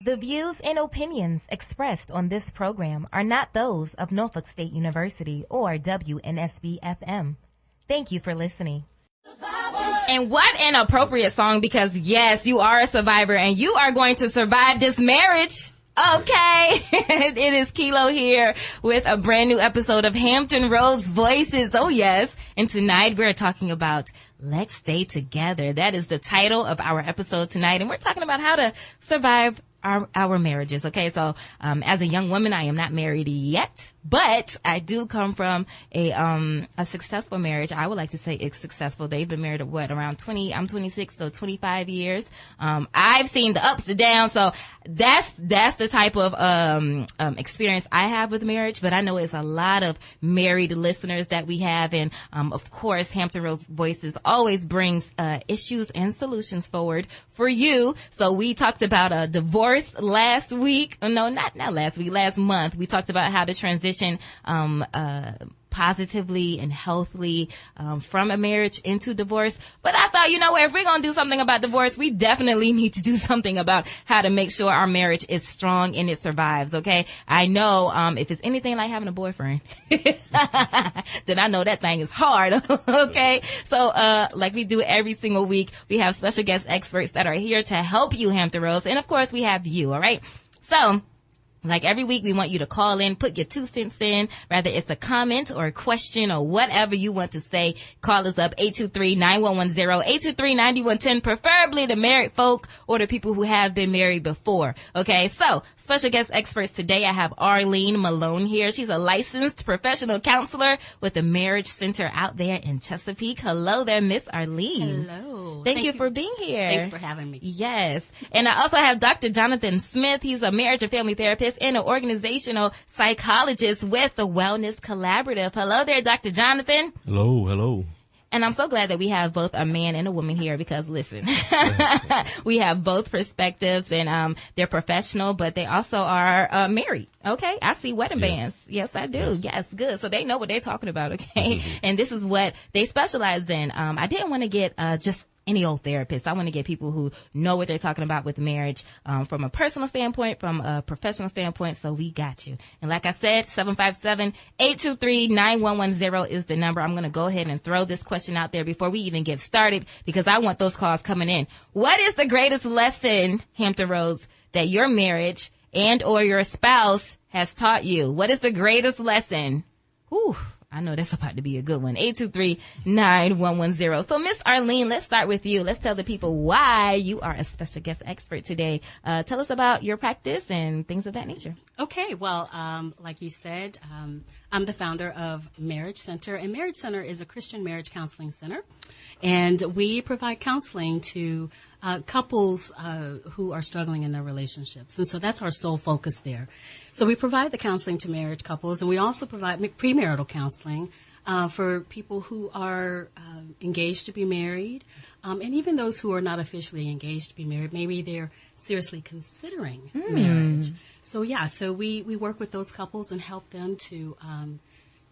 The views and opinions expressed on this program are not those of Norfolk State University or WNSB-FM. Thank you for listening. And what an appropriate song, because yes, you are a survivor and you are going to survive this marriage. Okay. It is Khilo here with a brand new episode of Hampton Roads Voices. Oh yes. And tonight we're talking about Let's Stay Together. That is the title of our episode tonight. And we're talking about how to survive our marriages. Okay. So, as a young woman, I am not married yet, but I do come from a successful marriage. I would like to say it's successful. They've been married around 20, I'm 26, so 25 years. I've seen the ups, the downs. So that's the type of, experience I have with marriage, but I know it's a lot of married listeners that we have. And, of course, Hampton Roads Voices always brings, issues and solutions forward for you. So we talked about a divorce last week. No, not last week, last month. We talked about how to transition positively and healthily from a marriage into divorce. But I thought, you know what, if we're going to do something about divorce, we definitely need to do something about how to make sure our marriage is strong and it survives, okay? I know if it's anything like having a boyfriend, then I know that thing is hard, okay? So like we do every single week, we have special guest experts that are here to help you, Hampton Roads. And, of course, we have you, all right? So like every week, we want you to call in, put your 2 cents in, whether it's a comment or a question or whatever you want to say. Call us up, 823-9110, 823-9110, preferably the married folk or the people who have been married before. Okay, so special guest experts today, I have Arlene Malone here. She's a licensed professional counselor with the Marriage Center out there in Chesapeake. Hello there, Miss Arlene. Hello. Thank you for being here. Thanks for having me. Yes. And I also have Dr. Jonathan Smith. He's a marriage and family therapist and an organizational psychologist with the Wellness Collaborative. Hello there, Dr. Jonathan. Hello. And I'm so glad that we have both a man and a woman here because, listen, we have both perspectives and they're professional, but they also are married. Okay. I see wedding bands. Yes, I do. Yes, good. So they know what they're talking about. Okay. And this is what they specialize in. I didn't want to get just any old therapist. I want to get people who know what they're talking about with marriage, from a personal standpoint, from a professional standpoint. So we got you. And like I said, 757-823-9110 is the number. I'm going to go ahead and throw this question out there before we even get started because I want those calls coming in. What is the greatest lesson, Hampton Roads, that your marriage and or your spouse has taught you? What is the greatest lesson? Whew. I know that's about to be a good one. 823-9110. So, Miss Arlene, let's start with you. Let's tell the people why you are a special guest expert today. Tell us about your practice and things of that nature. Okay. Well, like you said, I'm the founder of Marriage Center, and Marriage Center is a Christian marriage counseling center, and we provide counseling to couples who are struggling in their relationships. And so that's our sole focus there. So we provide the counseling to marriage couples, and we also provide premarital counseling for people who are engaged to be married, and even those who are not officially engaged to be married. Maybe they're seriously considering marriage. So, so we work with those couples and help them to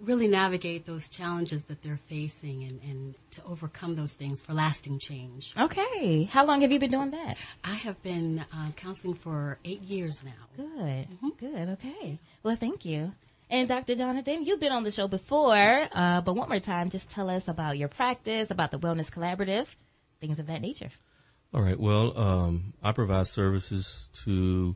really navigate those challenges that they're facing and to overcome those things for lasting change. Okay. How long have you been doing that? I have been counseling for 8 years now. Good. Good. Okay. Well, thank you. And Dr. Jonathan, you've been on the show before, but one more time, just tell us about your practice, about the Wellness Collaborative, things of that nature. All right. Well, I provide services to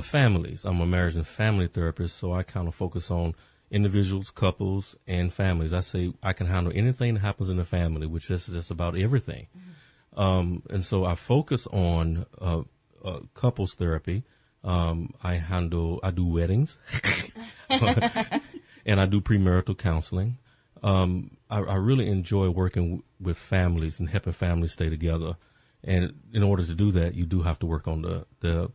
families. I'm a marriage and family therapist, so I kind of focus on individuals, couples, and families. I say I can handle anything that happens in the family, which is just about everything. And so I focus on couples therapy. I do weddings, and I do premarital counseling. I really enjoy working with families and helping families stay together. And in order to do that, you do have to work on the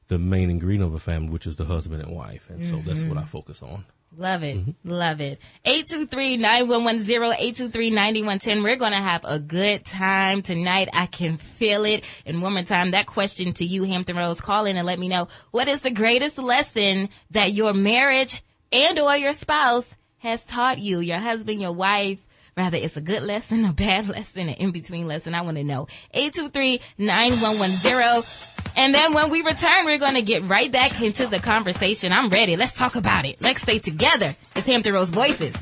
main ingredient of a family, which is the husband and wife. And so that's what I focus on. Love it. Love it. 823-9110, 823-9110. We're going to have a good time tonight. I can feel it. And one more time, that question to you, Hampton Roads, call in and let me know, what is the greatest lesson that your marriage and or your spouse has taught you, your husband, your wife? Rather, it's a good lesson, a bad lesson, an in-between lesson. I want to know. 823-9110. And then when we return, we're going to get right back into the conversation. I'm ready. Let's talk about it. Let's stay together. It's Hampton Rose Voices.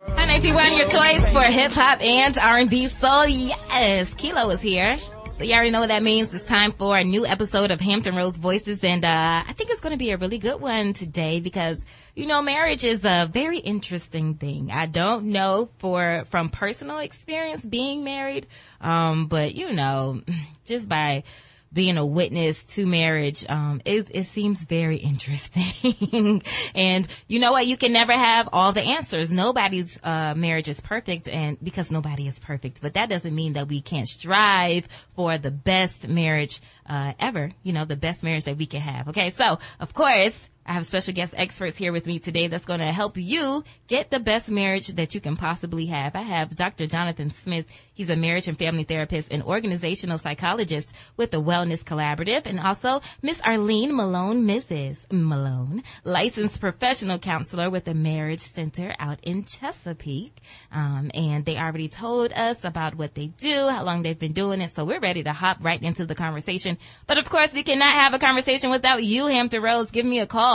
991, your choice for hip hop and R&B. So yes, Khilo is here. So you already know what that means. It's time for a new episode of Hampton Rose Voices. And I think it's going to be a really good one today because, you know, marriage is a very interesting thing. I don't know from personal experience being married, but, you know, just by being a witness to marriage, it seems very interesting. And you know what? You can never have all the answers. Nobody's marriage is perfect, and because nobody is perfect. But that doesn't mean that we can't strive for the best marriage ever. You know, the best marriage that we can have. Okay, so of course, I have special guest experts here with me today that's going to help you get the best marriage that you can possibly have. I have Dr. Jonathan Smith. He's a marriage and family therapist and organizational psychologist with the Wellness Collaborative, and also Miss Arlene Malone, Mrs. Malone, licensed professional counselor with the Marriage Center out in Chesapeake. And they already told us about what they do, how long they've been doing it, so we're ready to hop right into the conversation. But of course, we cannot have a conversation without you, Hampton Rose. Give me a call.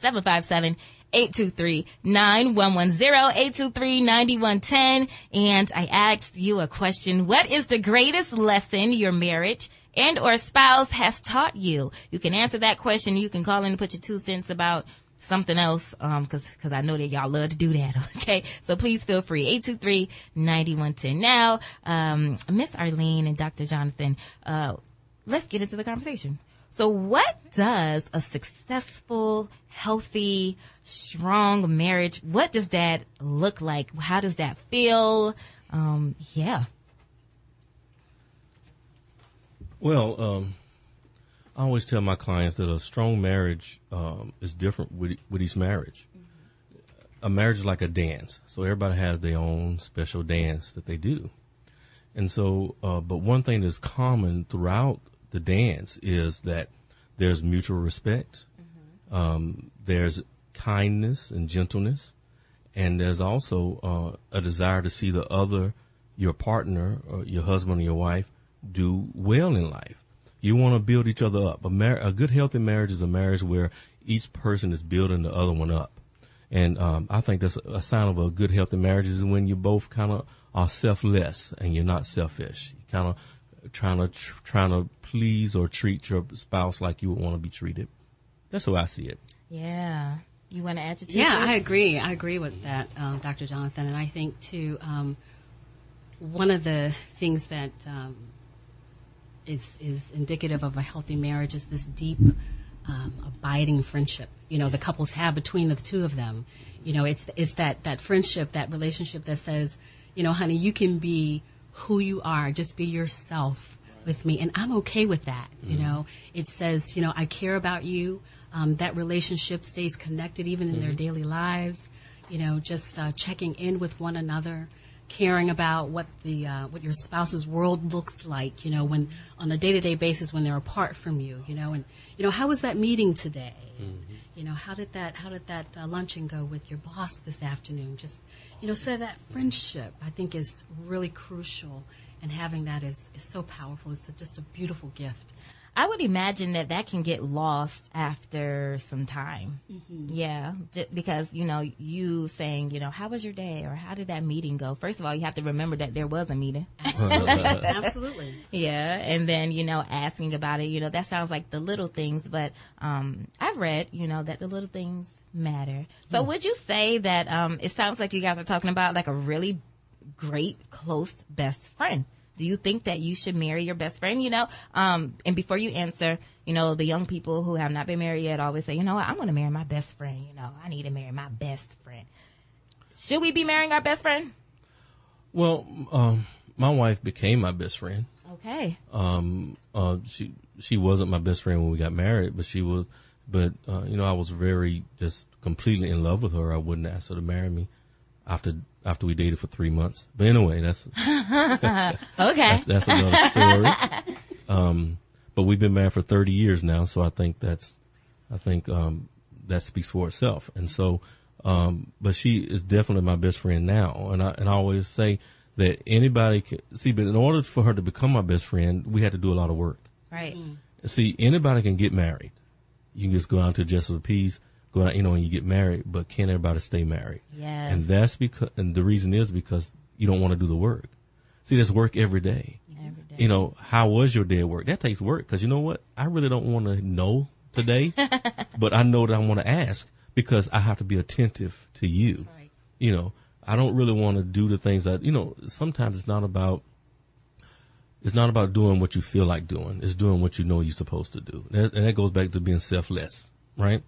757-823-9110, 823-9110. And I asked you a question. What is the greatest lesson your marriage and or spouse has taught you? You can answer that question. You can call in and put your 2 cents about something else, cause I know that y'all love to do that. Okay. So please feel free. 823-9110. Now, Miss Arlene and Dr. Jonathan, let's get into the conversation. So what does a successful, healthy, strong marriage, what does that look like? How does that feel? Yeah. Well, I always tell my clients that a strong marriage is different with each marriage. A marriage is like a dance. So everybody has their own special dance that they do. And so, but one thing that's common throughout the dance is that there's mutual respect, there's kindness and gentleness, and there's also a desire to see your partner, or your husband or your wife, do well in life. You want to build each other up. A good, healthy marriage is a marriage where each person is building the other one up. And I think that's a sign of a good, healthy marriage is when you both kind of are selfless and you're not selfish. You kind of trying to please or treat your spouse like you would want to be treated. That's how I see it. Yeah. You want to add your 2 Yeah, cents? I agree. I agree with that, Dr. Jonathan. And I think, too, one of the things that is indicative of a healthy marriage is this deep, abiding friendship, you know, the couples have between the two of them. You know, it's that friendship, that relationship that says, you know, honey, you can be who you are, just be yourself with me, and I'm okay with that. You know, it says, you know, I care about you. That relationship stays connected even in their daily lives. You know, just checking in with one another, caring about what your spouse's world looks like. You know, when on a day-to-day basis when they're apart from you. You know, and you know, how was that meeting today? You know, how did that luncheon go with your boss this afternoon? Just, you know, so that friendship, I think, is really crucial, and having that is so powerful. It's just a beautiful gift. I would imagine that can get lost after some time. Yeah, because, you know, you saying, you know, how was your day or how did that meeting go? First of all, you have to remember that there was a meeting. Absolutely. Yeah, and then, you know, asking about it, you know, that sounds like the little things, but I've read, you know, that the little things matter. So would you say that it sounds like you guys are talking about like a really great, close best friend? Do you think that you should marry your best friend? You know, and before you answer, you know, the young people who have not been married yet always say, you know what, I'm going to marry my best friend. You know, I need to marry my best friend. Should we be marrying our best friend? Well, my wife became my best friend. Okay. She wasn't my best friend when we got married, but she was. But you know, I was very just completely in love with her. I wouldn't ask her to marry me after we dated for 3 months. But anyway, that's okay. That's another story. But we've been married for 30 years now, so I think that speaks for itself. And so, but she is definitely my best friend now. And I always say that anybody can see, but in order for her to become my best friend, we had to do a lot of work. Right. See, anybody can get married. You can just go out to Justice of the Peace, go out, and you get married, but can't everybody stay married? Yes. And that's because, and the reason is because you don't want to do the work. See, there's work every day. Every day. How was your day at work? That takes work, because you know what? I really don't want to know today, but I know that I want to ask because I have to be attentive to you. That's right. I don't really want to do the things that, sometimes it's not about doing what you feel like doing. It's doing what you know you're supposed to do. And that goes back to being selfless, right?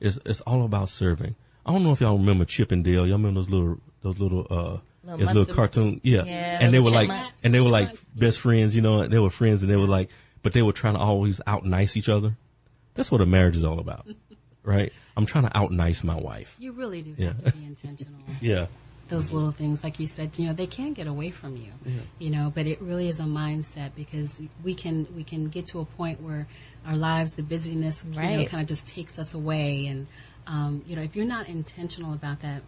It's all about serving. I don't know if y'all remember Chip and Dale. Y'all remember those little cartoon? Yeah. And they were like best friends, they were friends, and they were like, but they were trying to always out nice each other. That's what a marriage is all about, right? I'm trying to out nice my wife. You really do have to be intentional. Yeah. Those little things, like you said, they can't get away from you, but it really is a mindset, because we can get to a point where our lives, the busyness, kind of just takes us away. And, if you're not intentional about that,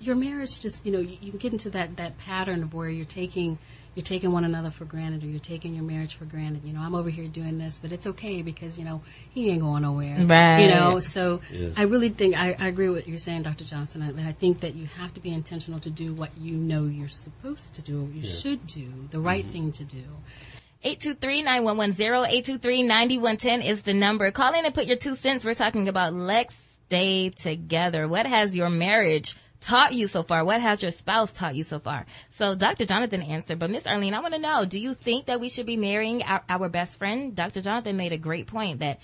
your marriage just, you get into that pattern of where you're taking one another for granted, or you're taking your marriage for granted. I'm over here doing this, but it's okay because, he ain't going nowhere. Right. So yes. I really think, I agree with what you're saying, Dr. Johnson. I think that you have to be intentional to do what you're supposed to do, you should do, the right thing to do. 823-9110, 823-9110 is the number. Call in and put your 2 cents. We're talking about let's stay together. What has your marriage taught you so far? What has your spouse taught you so far? So Dr. Jonathan answered, but Miss Arlene, I want to know, do you think that we should be marrying our best friend? Dr. Jonathan made a great point that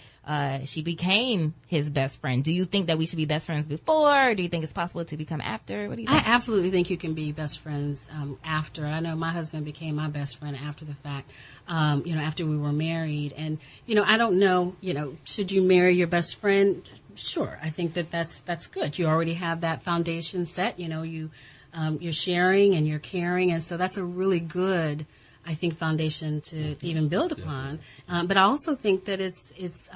she became his best friend. Do you think that we should be best friends before, or do you think it's possible to become after? What do you think? I absolutely think you can be best friends after. I know my husband became my best friend after the fact, after we were married. And, I don't know, should you marry your best friend? Sure, I think that's good. You already have that foundation set. You're sharing and you're caring, and so that's a really good, I think, foundation to even build upon. But I also think that it's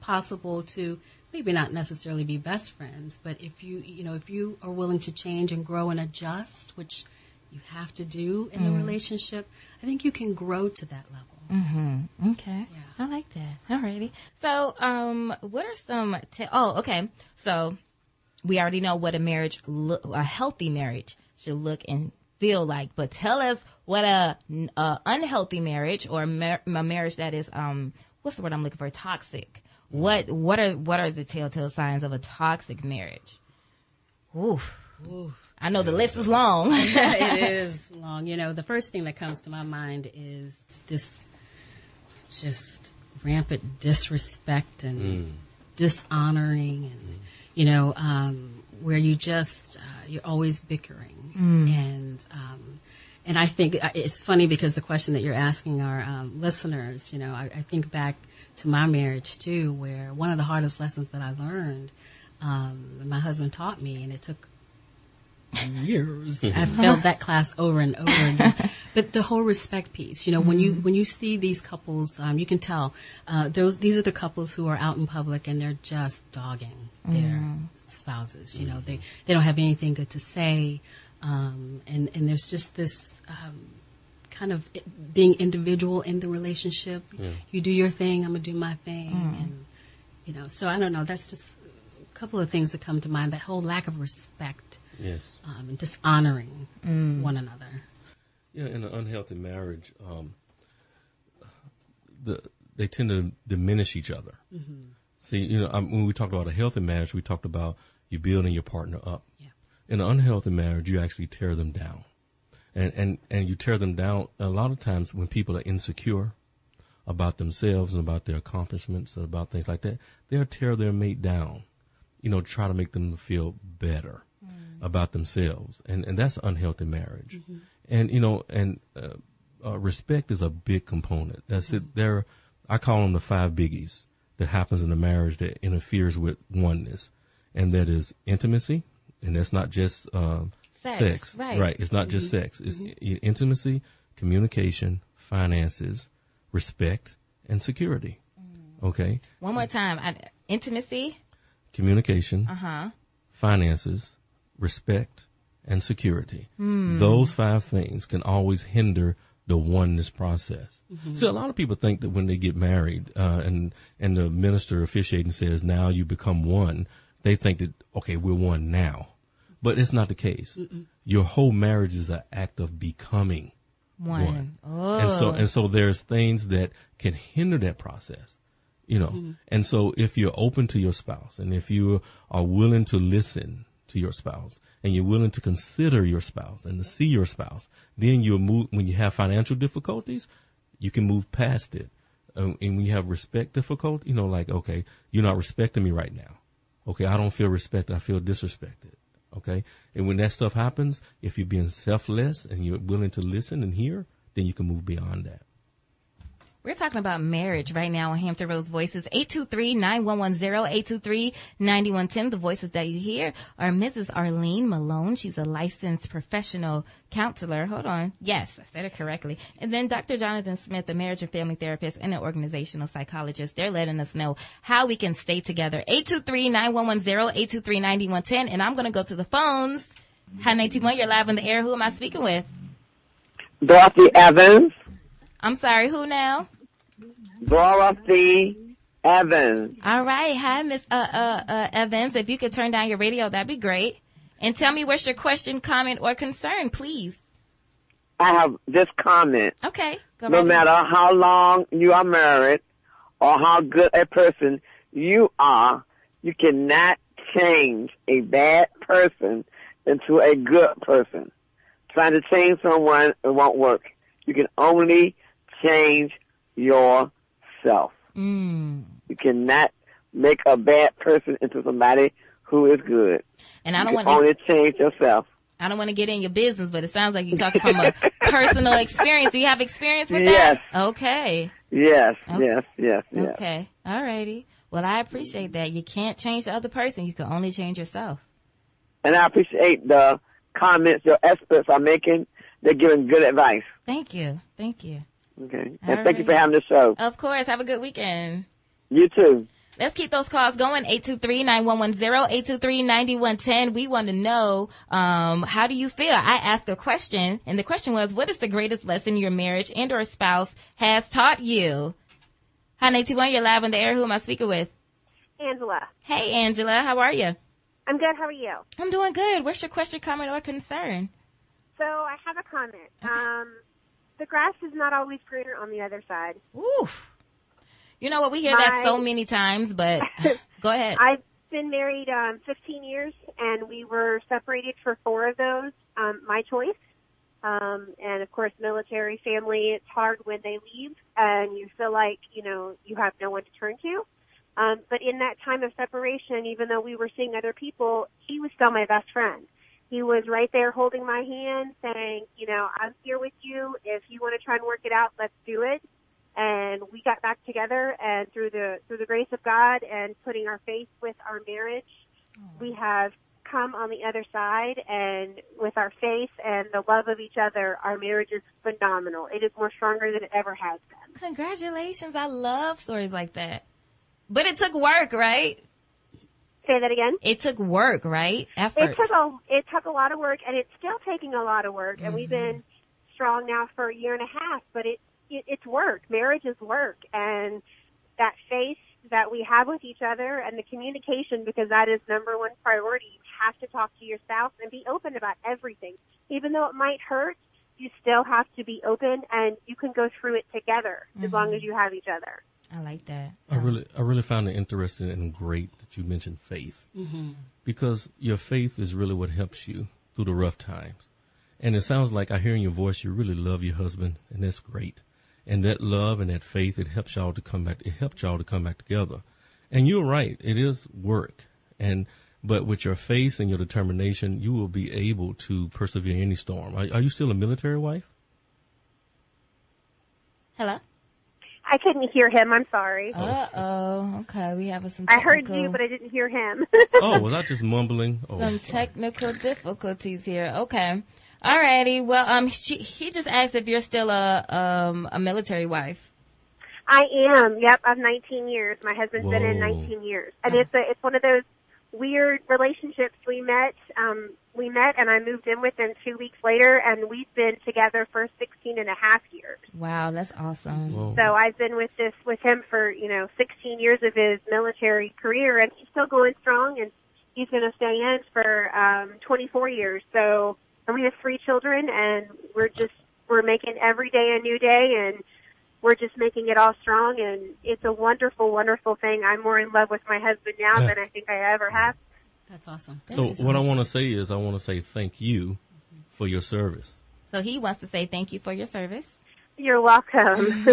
possible to maybe not necessarily be best friends, but if you are willing to change and grow and adjust, which you have to do in the relationship, I think you can grow to that level. Mm-hmm. Okay. Yeah. I like that. Alrighty. So, what are some, okay. So we already know what a healthy marriage should look and feel like, but tell us what a unhealthy marriage, or a marriage that is, what's the word I'm looking for? Toxic. What are the telltale signs of a toxic marriage? Oof. I know the list is long. It is long. The first thing that comes to my mind is this just rampant disrespect and dishonoring, and where you're always bickering, and I think it's funny because the question that you're asking our listeners, I think back to my marriage too, where one of the hardest lessons that I learned, my husband taught me, and it took years. I failed that class over and over again. But the whole respect piece, when you see these couples, you can tell these are the couples who are out in public and they're just dogging their spouses. They don't have anything good to say, and there's just this kind of being individual in the relationship. Yeah. You do your thing, I'm gonna do my thing, and so I don't know. That's just a couple of things that come to mind. That whole lack of respect. Yes. And dishonoring one another. Yeah, in an unhealthy marriage, they tend to diminish each other. Mm-hmm. See, when we talked about a healthy marriage, we talked about you building your partner up. Yeah. In an unhealthy marriage, you actually tear them down. And you tear them down a lot of times when people are insecure about themselves and about their accomplishments and about things like that. They'll tear their mate down, try to make them feel better about themselves, and that's an unhealthy marriage. Mm-hmm. And respect is a big component. That's it. I call them the 5 biggies that happens in a marriage that interferes with oneness, and that is intimacy, and that's not just sex. Right. It's not just sex. It's intimacy, communication, finances, respect, and security. Okay. One more time. Intimacy, communication, finances, respect, and security. Those 5 things can always hinder the oneness process. See, a lot of people think that when they get married, and the minister officiating says, now you become one, they think that, okay, we're one now. But it's not the case. Your whole marriage is an act of becoming one. Oh. And so there's things that can hinder that process, you know. And so if you're open to your spouse, and if you are willing to listen to your spouse, and you're willing to consider your spouse and to see your spouse, then you'll move. When you have financial difficulties, you can move past it. And when you have respect difficulty, you know, like, okay, you're not respecting me right now. Okay, I don't feel respected. I feel disrespected. Okay. And when that stuff happens, if you're being selfless and you're willing to listen and hear, then you can move beyond that. We're talking about marriage right now on Hampton Roads Voices. 823-9110, 823-9110. The voices that you hear are Mrs. Arlene Malone. She's a licensed professional counselor. Hold on. Yes, I said it correctly. And then Dr. Jonathan Smith, a marriage and family therapist and an organizational psychologist. They're letting us know how we can stay together. 823-9110, 823-9110. And I'm going to go to the phones. Hi, 91, you're live on the air. Who am I speaking with? Dorothy Evans. I'm sorry, who now? Dorothy Evans. All right. Hi, Miss Evans. If you could turn down your radio, that'd be great. And tell me what's your question, comment, or concern, please. I have this comment. Okay. Go No right matter ahead. how long you are married or how good a person you are, you cannot change a bad person into a good person. Trying to change someone, it won't work. You can only change yourself. You cannot make a bad person into somebody who is good. And I don't You want can only to. change yourself. I don't want to get in your business, but it sounds like you're talking from a personal experience. Do you have experience with Yes. that? Okay. Yes, Okay. yes. Okay. All righty. Well, I appreciate that. You can't change the other person. You can only change yourself. And I appreciate the comments your experts are making. They're giving good advice. Thank you. Thank you. Okay. All And thank you for right. having the show. Of course. Have a good weekend. You too. Let's keep those calls going. 823-9110, 823-9110. We want to know, how do you feel? I asked a question, and the question was, what is the greatest lesson your marriage and or spouse has taught you? Hi, 821, you're live on the air. Who am I speaking with? Angela. Hey, Angela. How are you? I'm good. How are you? I'm doing good. What's your question, comment, or concern? So I have a comment. The grass is not always greener on the other side. Ooh. You know what? We hear that so many times, but go ahead. I've been married 15 years, and we were separated for 4 of those. My choice. And, of course, military family, it's hard when they leave, and you feel like, you know, you have no one to turn to. But in that time of separation, even though we were seeing other people, he was still my best friend. He was right there holding my hand saying, you know, I'm here with you. If you want to try and work it out, let's do it. And we got back together, and through the grace of God and putting our faith with our marriage, we have come on the other side, and with our faith and the love of each other, our marriage is phenomenal. It is more stronger than it ever has been. Congratulations. I love stories like that. But it took work, right? Say that again? It took work, right? Effort. It took a lot of work, and it's still taking a lot of work. And we've been strong now for a year and a half, but it's work. Marriage is work, and that faith that we have with each other and the communication, because that is number one priority. You have to talk to your spouse and be open about everything. Even though it might hurt, you still have to be open, and you can go through it together as long as you have each other. I like that. I really found it interesting and great that you mentioned faith, because your faith is really what helps you through the rough times. And it sounds like I hear in your voice you really love your husband, and that's great. And that love and that faith, it helps y'all to come back. It helped y'all to come back together. And you're right, it is work. But with your faith and your determination, you will be able to persevere any storm. Are you still a military wife? Hello? I couldn't hear him. I'm sorry. Uh-oh. Okay, we have some I technical... heard you, but I didn't hear him. Oh, was I just mumbling? Oh, some technical difficulties here. Okay. All righty. Well, he just asked if you're still a military wife. I am. Yep, I'm 19 years. My husband's been in 19 years. And it's one of those weird relationships. We met we met and I moved in with him 2 weeks later, and we've been together for 16 and a half years. Wow, that's awesome. Whoa. So I've been with him for, 16 years of his military career, and he's still going strong, and he's going to stay in for 24 years. So, and we have 3 children, and we're making every day a new day, and we're just making it all strong, and it's a wonderful, wonderful thing. I'm more in love with my husband now than I think I ever have. That's awesome. So what I want to say is I want to say thank you for your service. So he wants to say thank you for your service. You're welcome.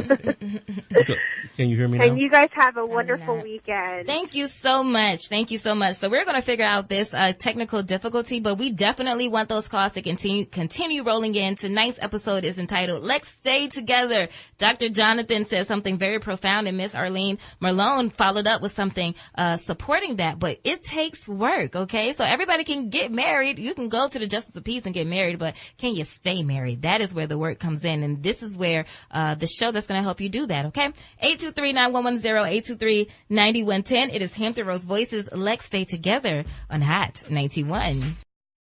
Okay. Can you hear me now? And you guys have a wonderful weekend. Thank you so much. Thank you so much. So we're going to figure out this technical difficulty, but we definitely want those calls to continue rolling in. Tonight's episode is entitled Let's Stay Together. Dr. Jonathan says something very profound, and Miss Arlene Malone followed up with something supporting that, but it takes work, okay? So everybody can get married. You can go to the Justice of Peace and get married, but can you stay married? That is where the work comes in, and this is where the show that's going to help you do that, okay? 823-9110, 823-9110. It is Hampton Rose Voices. Let's Stay Together on Hot 91.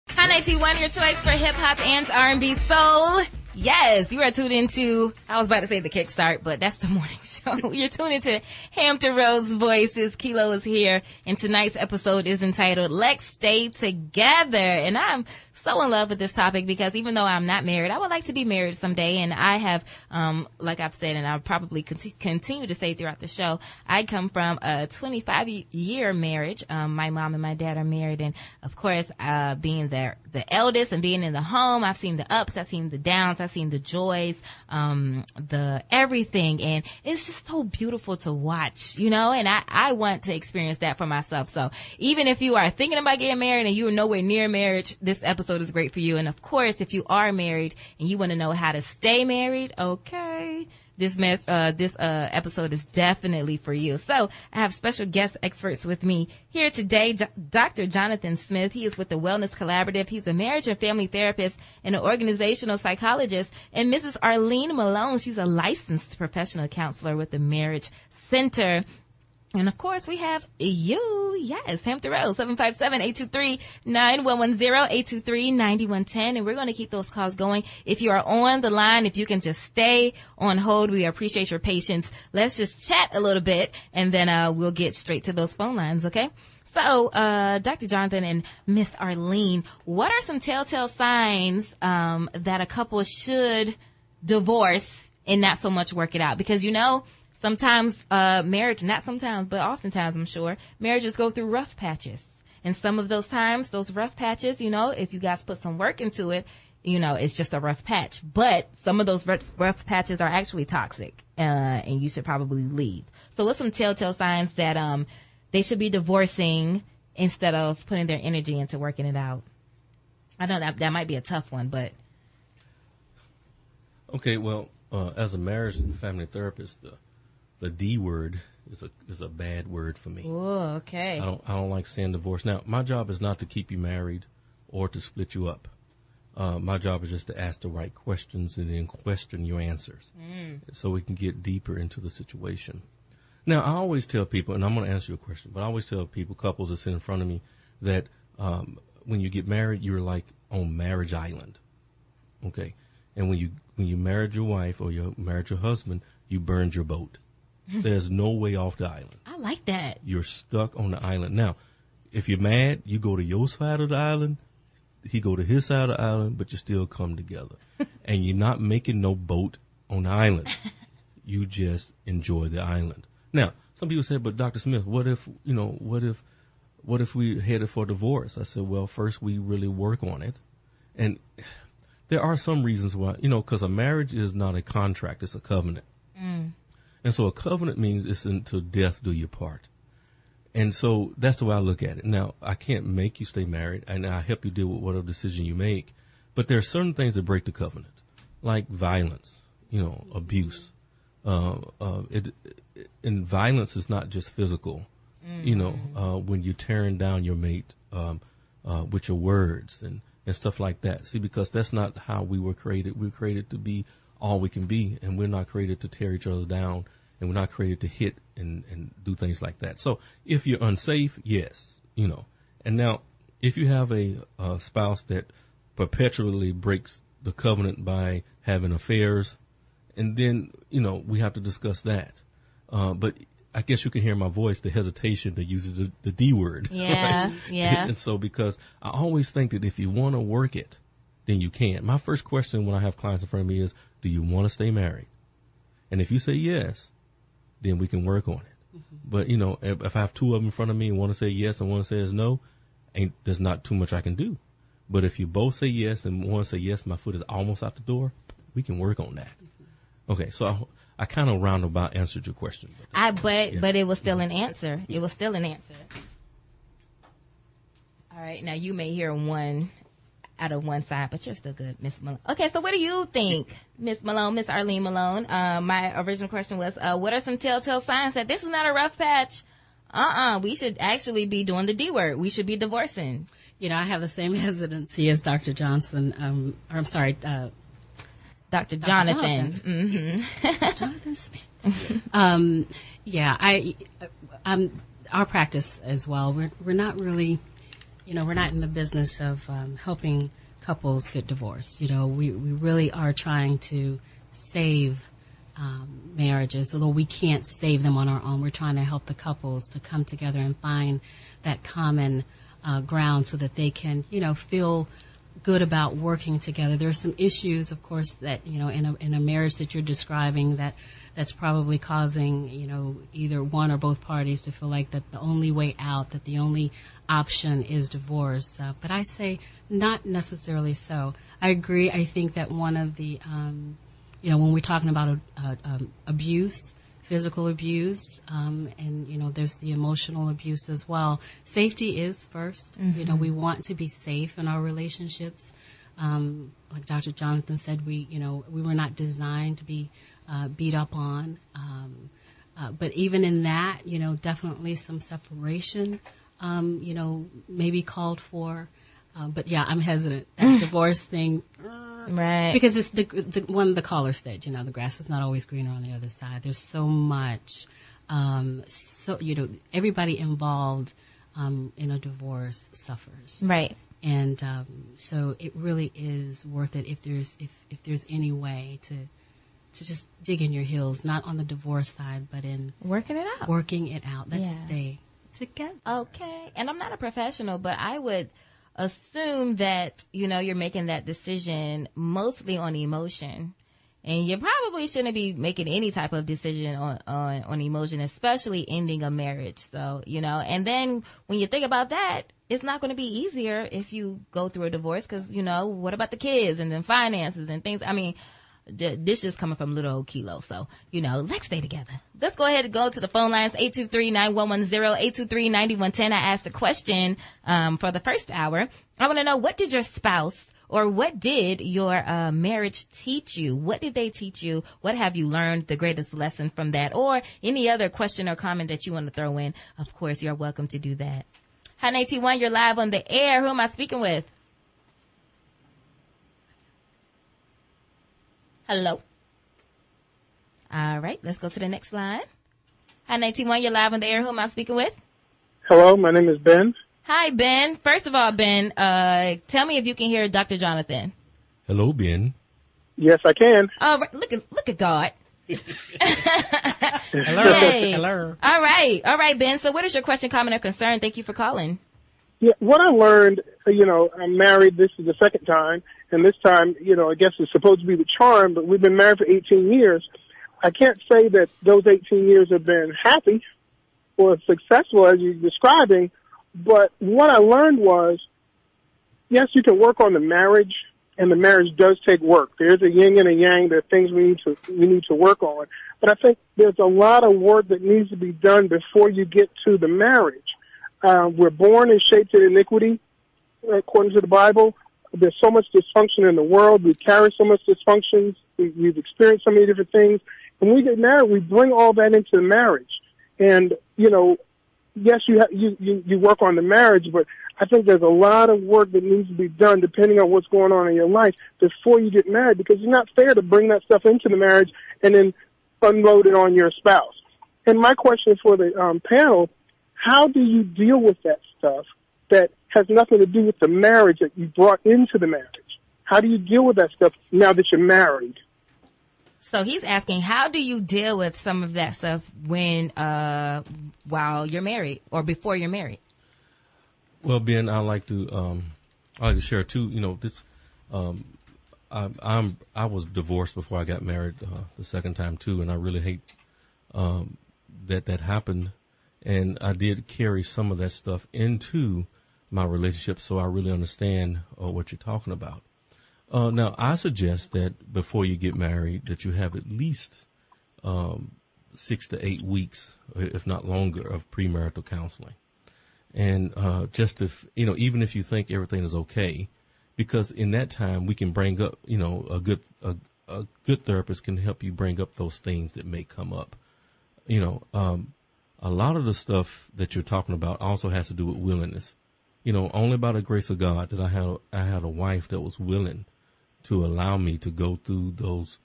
Hot 91, your choice for hip-hop and R&B soul. Yes, you are tuned into, I was about to say the Kickstart, but that's the morning show. You're tuned into Hampton Rose Voices. Khilo is here, and tonight's episode is entitled Let's Stay Together. And I'm so in love with this topic because even though I'm not married, I would like to be married someday. And I have, like I've said, and I'll probably continue to say throughout the show, I come from a 25-year marriage. My mom and my dad are married. And of course, being the eldest and being in the home, I've seen the ups, I've seen the downs, I've seen the joys, the everything. And it's just so beautiful to watch, and I want to experience that for myself. So even if you are thinking about getting married and you are nowhere near marriage, this episode is great for you. And of course, if you are married and you want to know how to stay married, okay, this episode is definitely for you. So I have special guest experts with me here today. Dr. Jonathan Smith, he is with the Wellness Collaborative. He's a marriage and family therapist and an organizational psychologist. And Mrs. Arlene Malone, she's a licensed professional counselor with the Marriage Center. And of course, we have you. Yes, Hampton Rose, 757-823-9110, 823-9110. And we're going to keep those calls going. If you are on the line, if you can just stay on hold, we appreciate your patience. Let's just chat a little bit, and then we'll get straight to those phone lines, okay? So, Dr. Jonathan and Miss Arlene, what are some telltale signs that a couple should divorce and not so much work it out? Because, sometimes marriage, not sometimes, but oftentimes, I'm sure, marriages go through rough patches. And some of those times, those rough patches, if you guys put some work into it, it's just a rough patch. But some of those rough patches are actually toxic, and you should probably leave. So what's some telltale signs that they should be divorcing instead of putting their energy into working it out? I know that might be a tough one, but. Okay, well, as a marriage and family therapist, the D word is a bad word for me. Oh, okay. I don't like saying divorce. Now, my job is not to keep you married or to split you up. My job is just to ask the right questions and then question your answers so we can get deeper into the situation. Now, I always tell people, and I'm going to answer your question, but I always tell people, couples that sit in front of me, that when you get married, you're like on Marriage Island. Okay? And when you married your wife or you married your husband, you burned your boat. There's no way off the island. I like that. You're stuck on the island. Now, if you're mad, you go to your side of the island, he go to his side of the island, but you still come together. And you're not making no boat on the island. You just enjoy the island. Now, some people say, but Dr. Smith, what if we headed for divorce? I said, well, first we really work on it. And there are some reasons why, because a marriage is not a contract, it's a covenant. And so a covenant means it's until death do you part. And so that's the way I look at it. Now, I can't make you stay married, and I help you deal with whatever decision you make. But there are certain things that break the covenant, like violence, abuse. And violence is not just physical. When you're tearing down your mate with your words and stuff like that. See, because that's not how we were created. We were created to be all we can be, and we're not created to tear each other down, and we're not created to hit and do things like that. So if you're unsafe, yes, And now If you have a spouse that perpetually breaks the covenant by having affairs, and then, we have to discuss that. But I guess you can hear my voice, the hesitation to use the D word. Yeah, right? yeah. And so, because I always think that if you want to work it, then you can. My first question when I have clients in front of me is, do you want to stay married? And if you say yes, then we can work on it. Mm-hmm. But, if I have two of them in front of me and one to say yes and one says no, there's not too much I can do. But if you both say yes and one say yes, my foot is almost out the door, we can work on that. Mm-hmm. Okay, so I kind of roundabout answered your question. But it was still an answer. It was still an answer. All right, now you may hear one out of one side, but you're still good, Miss Malone. Okay, so what do you think, Miss Malone, Miss Arlene Malone? My original question was, what are some telltale signs that this is not a rough patch? We should actually be doing the D word. We should be divorcing. I have the same hesitancy as Dr. Johnson. Dr. Jonathan. Mm-hmm. Jonathan Smith. Our practice as well. We're not really, we're not in the business of helping couples get divorced. We really are trying to save marriages, although we can't save them on our own. We're trying to help the couples to come together and find that common ground so that they can, feel good about working together. There are some issues, of course, that, in a marriage that you're describing that's probably causing, either one or both parties to feel like that the only way out, that the only option is divorce. But I say not necessarily so. I agree. I think that one of the, when we're talking about abuse, physical abuse, and, there's the emotional abuse as well. Safety is first. Mm-hmm. We want to be safe in our relationships. Like Dr. Jonathan said, we were not designed to be beat up on. But even in that, definitely some separation, may be called for. But yeah, I'm hesitant. That divorce thing. Right. Because it's the one the caller said, the grass is not always greener on the other side. There's so much, everybody involved in a divorce suffers. Right. And so it really is worth it if there's any way to just dig in your heels, not on the divorce side, but in working it out. Let's stay together. Okay. And I'm not a professional, but I would assume that, you're making that decision mostly on emotion. And you probably shouldn't be making any type of decision on emotion, especially ending a marriage. So, and then when you think about that, it's not going to be easier if you go through a divorce because, what about the kids and then finances and things? I mean, this is coming from little old Khilo. So, let's stay together. Let's go ahead and go to the phone lines, 823-9110, 823-9110. I asked a question for the first hour. I want to know, what did your spouse or what did your marriage teach you? What did they teach you? What have you learned, the greatest lesson from that? Or any other question or comment that you want to throw in. Of course, you're welcome to do that. Hi, 91, you're live on the air. Who am I speaking with? Hello. All right, let's go to the next line. Hi, 91, you're live on the air. Who am I speaking with? Hello, my name is Ben. Hi, Ben. First of all, Ben, tell me if you can hear Dr. Jonathan. Hello, Ben. Yes, I can. Oh, look at God. Hello. Yay. Hello. All right, Ben. So what is your question, comment, or concern? Thank you for calling. Yeah, what I learned, I'm married. This is the second time. And this time, I guess it's supposed to be the charm, but we've been married for 18 years. I can't say that those 18 years have been happy or successful as you're describing, but what I learned was, yes, you can work on the marriage, and the marriage does take work. There's a yin and a yang. There are things we need to work on. But I think there's a lot of work that needs to be done before you get to the marriage. We're born and shaped in iniquity, according to the Bible. There's so much dysfunction in the world. We carry so much dysfunction. We've experienced so many different things. When we get married, we bring all that into the marriage. And, yes, you work on the marriage, but I think there's a lot of work that needs to be done depending on what's going on in your life before you get married, because it's not fair to bring that stuff into the marriage and then unload it on your spouse. And my question for the panel, how do you deal with that stuff that has nothing to do with the marriage that you brought into the marriage. How do you deal with that stuff now that you're married? So he's asking, how do you deal with some of that stuff when, while you're married or before you're married? Well, Ben, I like to share too. This, I was divorced before I got married the second time too, and I really hate that happened. And I did carry some of that stuff into my relationship, so I really understand what you're talking about. Now, I suggest that before you get married, that you have at least 6 to 8 weeks, if not longer, of premarital counseling. And just to, even if you think everything is okay, because in that time we can bring up, a good therapist can help you bring up those things that may come up. A lot of the stuff that you're talking about also has to do with willingness. Only by the grace of God that I had a wife that was willing to allow me to go through those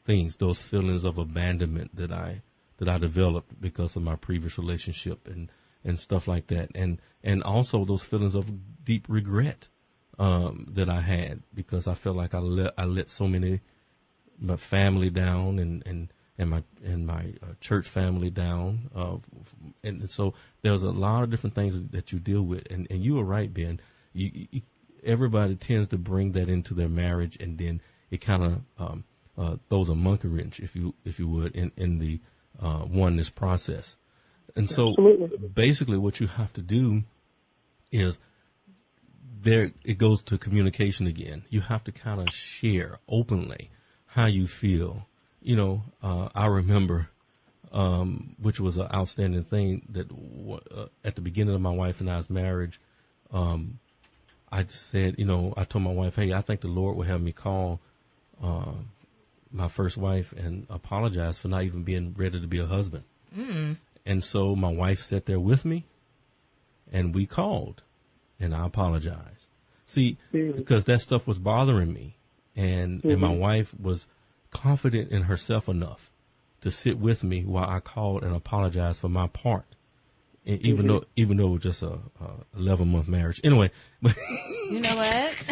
things, those feelings of abandonment that I developed because of my previous relationship and stuff like that, and also those feelings of deep regret that I had because I felt like I let so many my family down and my church family down, and so there's a lot of different things that you deal with, and you were right, Ben. Everybody tends to bring that into their marriage, and then it kind of throws a monkey wrench, if you would, in the oneness process. And so Absolutely. Basically what you have to do is it goes to communication again. You have to kind of share openly how you feel. I remember, which was an outstanding thing, that at the beginning of my wife and I's marriage, I said, I told my wife, hey, I think the Lord will have me call my first wife and apologize for not even being ready to be a husband. Mm. And so my wife sat there with me, and we called, and I apologized. See, because that stuff was bothering me, and my wife was confident in herself enough to sit with me while I called and apologized for my part, and even though it was just a 11-month marriage. Anyway, you know what?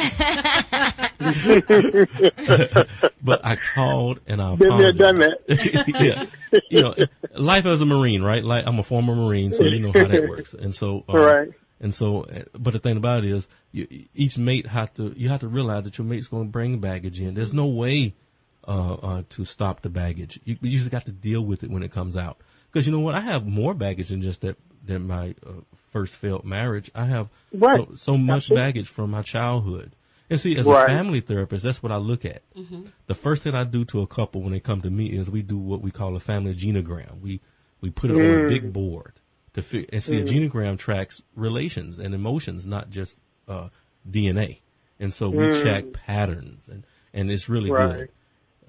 But I called and I Been there, apologized. done that. Yeah, life as a Marine, right? Like, I'm a former Marine, so you know how that works. And so, Right. And so, but the thing about it is, each mate you have to realize that your mate's going to bring baggage in. There's no way to stop the baggage. You just got to deal with it when it comes out. Because you know what? I have more baggage than just than my first failed marriage. I have so much baggage from my childhood. And see, as a family therapist, that's what I look at. Mm-hmm. The first thing I do to a couple when they come to me is we do what we call a family genogram. We put it on a big board to and see a genogram tracks relations and emotions, not just DNA. And so we check patterns, and it's really good.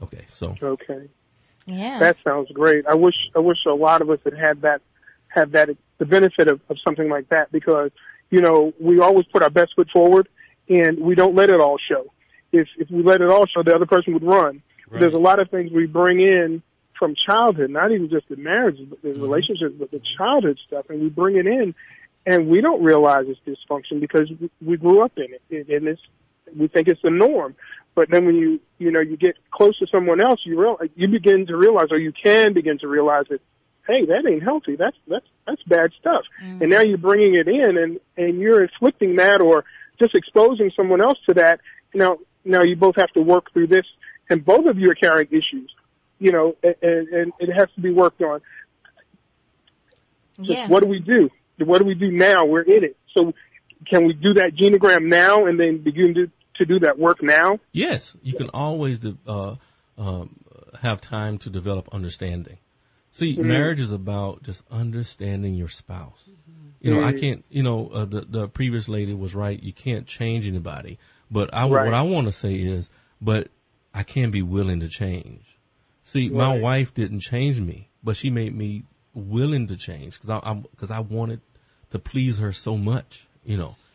Okay, so yeah, that sounds great. I wish a lot of us had that the benefit of something like that, because we always put our best foot forward, and we don't let it all show. If we let it all show, the other person would run. Right. There's a lot of things we bring in from childhood, not even just the marriages, but the relationships, but the childhood stuff, and we bring it in, and we don't realize it's dysfunction because we grew up in it, and we think it's the norm. But then when you get close to someone else, you begin to realize, or you can begin to realize that, hey, that ain't healthy. That's bad stuff. Mm-hmm. And now you're bringing it in, and you're inflicting that, or just exposing someone else to that. Now you both have to work through this, and both of you are carrying issues, and it has to be worked on. Yeah. So what do we do? What do we do now? We're in it. So can we do that genogram now and then begin to do that work now? Yes, you can always have time to develop understanding. See, marriage is about just understanding your spouse. I can't, the previous lady was right. You can't change anybody. But what I want to say is, but I can be willing to change. See, my wife didn't change me, but she made me willing to change because I wanted to please her so much,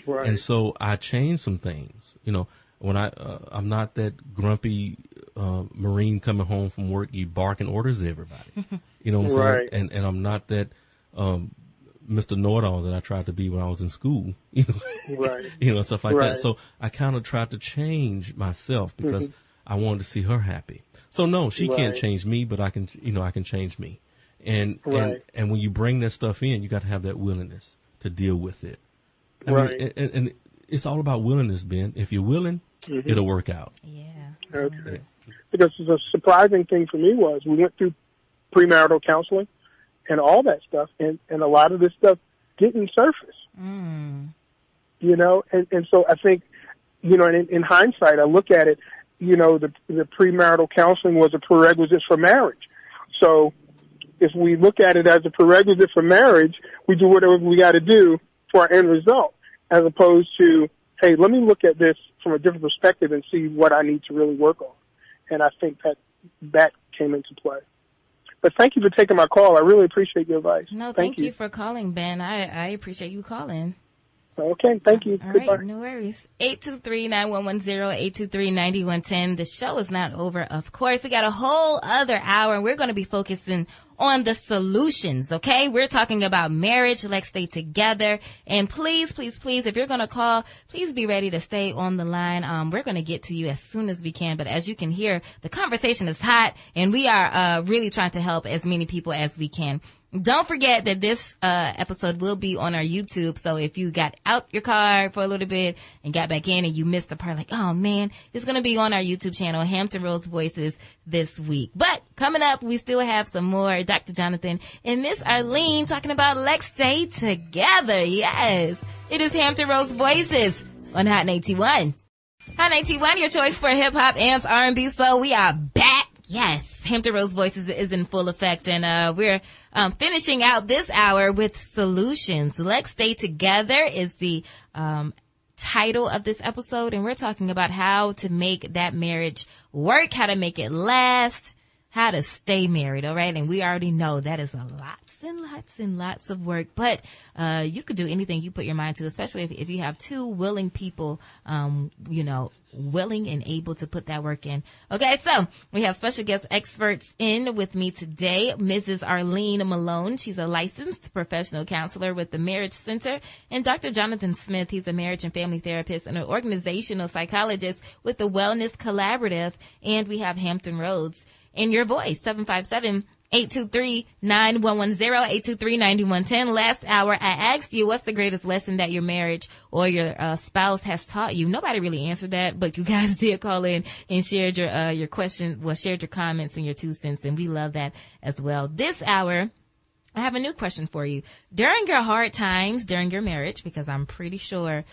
Right. And so I changed some things, when I'm not that grumpy Marine coming home from work, you barking orders at everybody, you know what I'm saying? And I'm not that Mr. Know-it-all that I tried to be when I was in school, Right. Stuff like Right. that. So I kind of tried to change myself because I wanted to see her happy. So no, she can't Right. change me, but I can change me. And Right. and when you bring that stuff in, you got to have that willingness to deal with it. I Right. mean, and it's all about willingness, Ben. If you're willing, it'll work out. Yeah. Okay. Because the surprising thing for me was we went through premarital counseling and all that stuff, and a lot of this stuff didn't surface. And so I think, in hindsight, I look at it, the premarital counseling was a prerequisite for marriage. So if we look at it as a prerequisite for marriage, we do whatever we got to do for our end result, as opposed to, hey, let me look at this from a different perspective and see what I need to really work on. And I think that came into play. But thank you for taking my call. I really appreciate your advice. No, thank you for calling, Ben. I appreciate you calling. Okay, thank you. All Goodbye. right, no worries. 823-9110, 823-9110. The show is not over, of course. We got a whole other hour, and we're going to be focusing on the solutions, okay? We're talking about marriage. Let's stay together. And please, please, please, if you're going to call, please be ready to stay on the line. We're going to get to you as soon as we can. But as you can hear, the conversation is hot, and we are really trying to help as many people as we can. Don't forget that this episode will be on our YouTube. So if you got out your car for a little bit and got back in and you missed the part, like, oh man, it's going to be on our YouTube channel, Hampton Rose Voices, this week. But coming up, we still have some more Dr. Jonathan and Miss Arlene talking about Let's Stay Together. Yes, it is Hampton Rose Voices on Hot 91. Hot 91, your choice for hip hop and R&B. So we are back. Yes, Hampton Rose Voices is in full effect, and we're finishing out this hour with solutions. Let's Stay Together is the title of this episode, and we're talking about how to make that marriage work, how to make it last, how to stay married, all right? And we already know that is lots and lots and lots of work, but you could do anything you put your mind to, especially if you have two willing people, willing and able to put that work in. Okay, so we have special guest experts in with me today. Mrs. Arlene Malone, she's a licensed professional counselor with the Marriage Center, and Dr. Jonathan Smith, he's a marriage and family therapist and an organizational psychologist with the Wellness Collaborative. And we have Hampton Rhodes in your voice, 757-823-9110, 823-9110. Last hour, I asked you, what's the greatest lesson that your marriage or your spouse has taught you? Nobody really answered that, but you guys did call in and shared your questions, shared your comments and your 2 cents, and we love that as well. This hour, I have a new question for you. During your hard times, during your marriage, because I'm pretty sure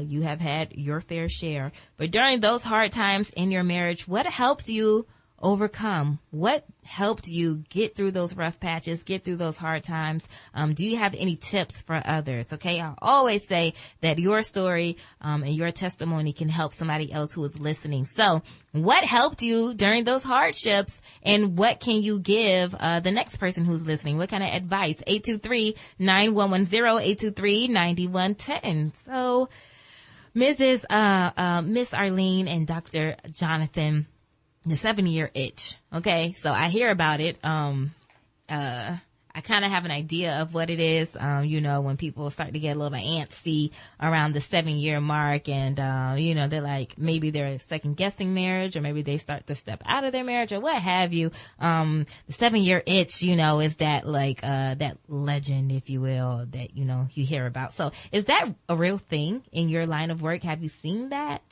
you have had your fair share, but during those hard times in your marriage, what helped you overcome? What helped you get through those rough patches, get through those hard times? Do you have any tips for others? Okay, I always say that your story and your testimony can help somebody else who is listening. So what helped you during those hardships, and what can you give the next person who's listening? What kind of advice? 823-9110, 823-9110. So Miss Arlene and Dr. Jonathan, the 7-year itch. Okay. So I hear about it. I kind of have an idea of what it is. When people start to get a little antsy around the 7-year mark, and, they're like, maybe they're second guessing marriage, or maybe they start to step out of their marriage, or what have you. The 7-year itch, is that like, that legend, if you will, that, you hear about. So is that a real thing in your line of work? Have you seen that?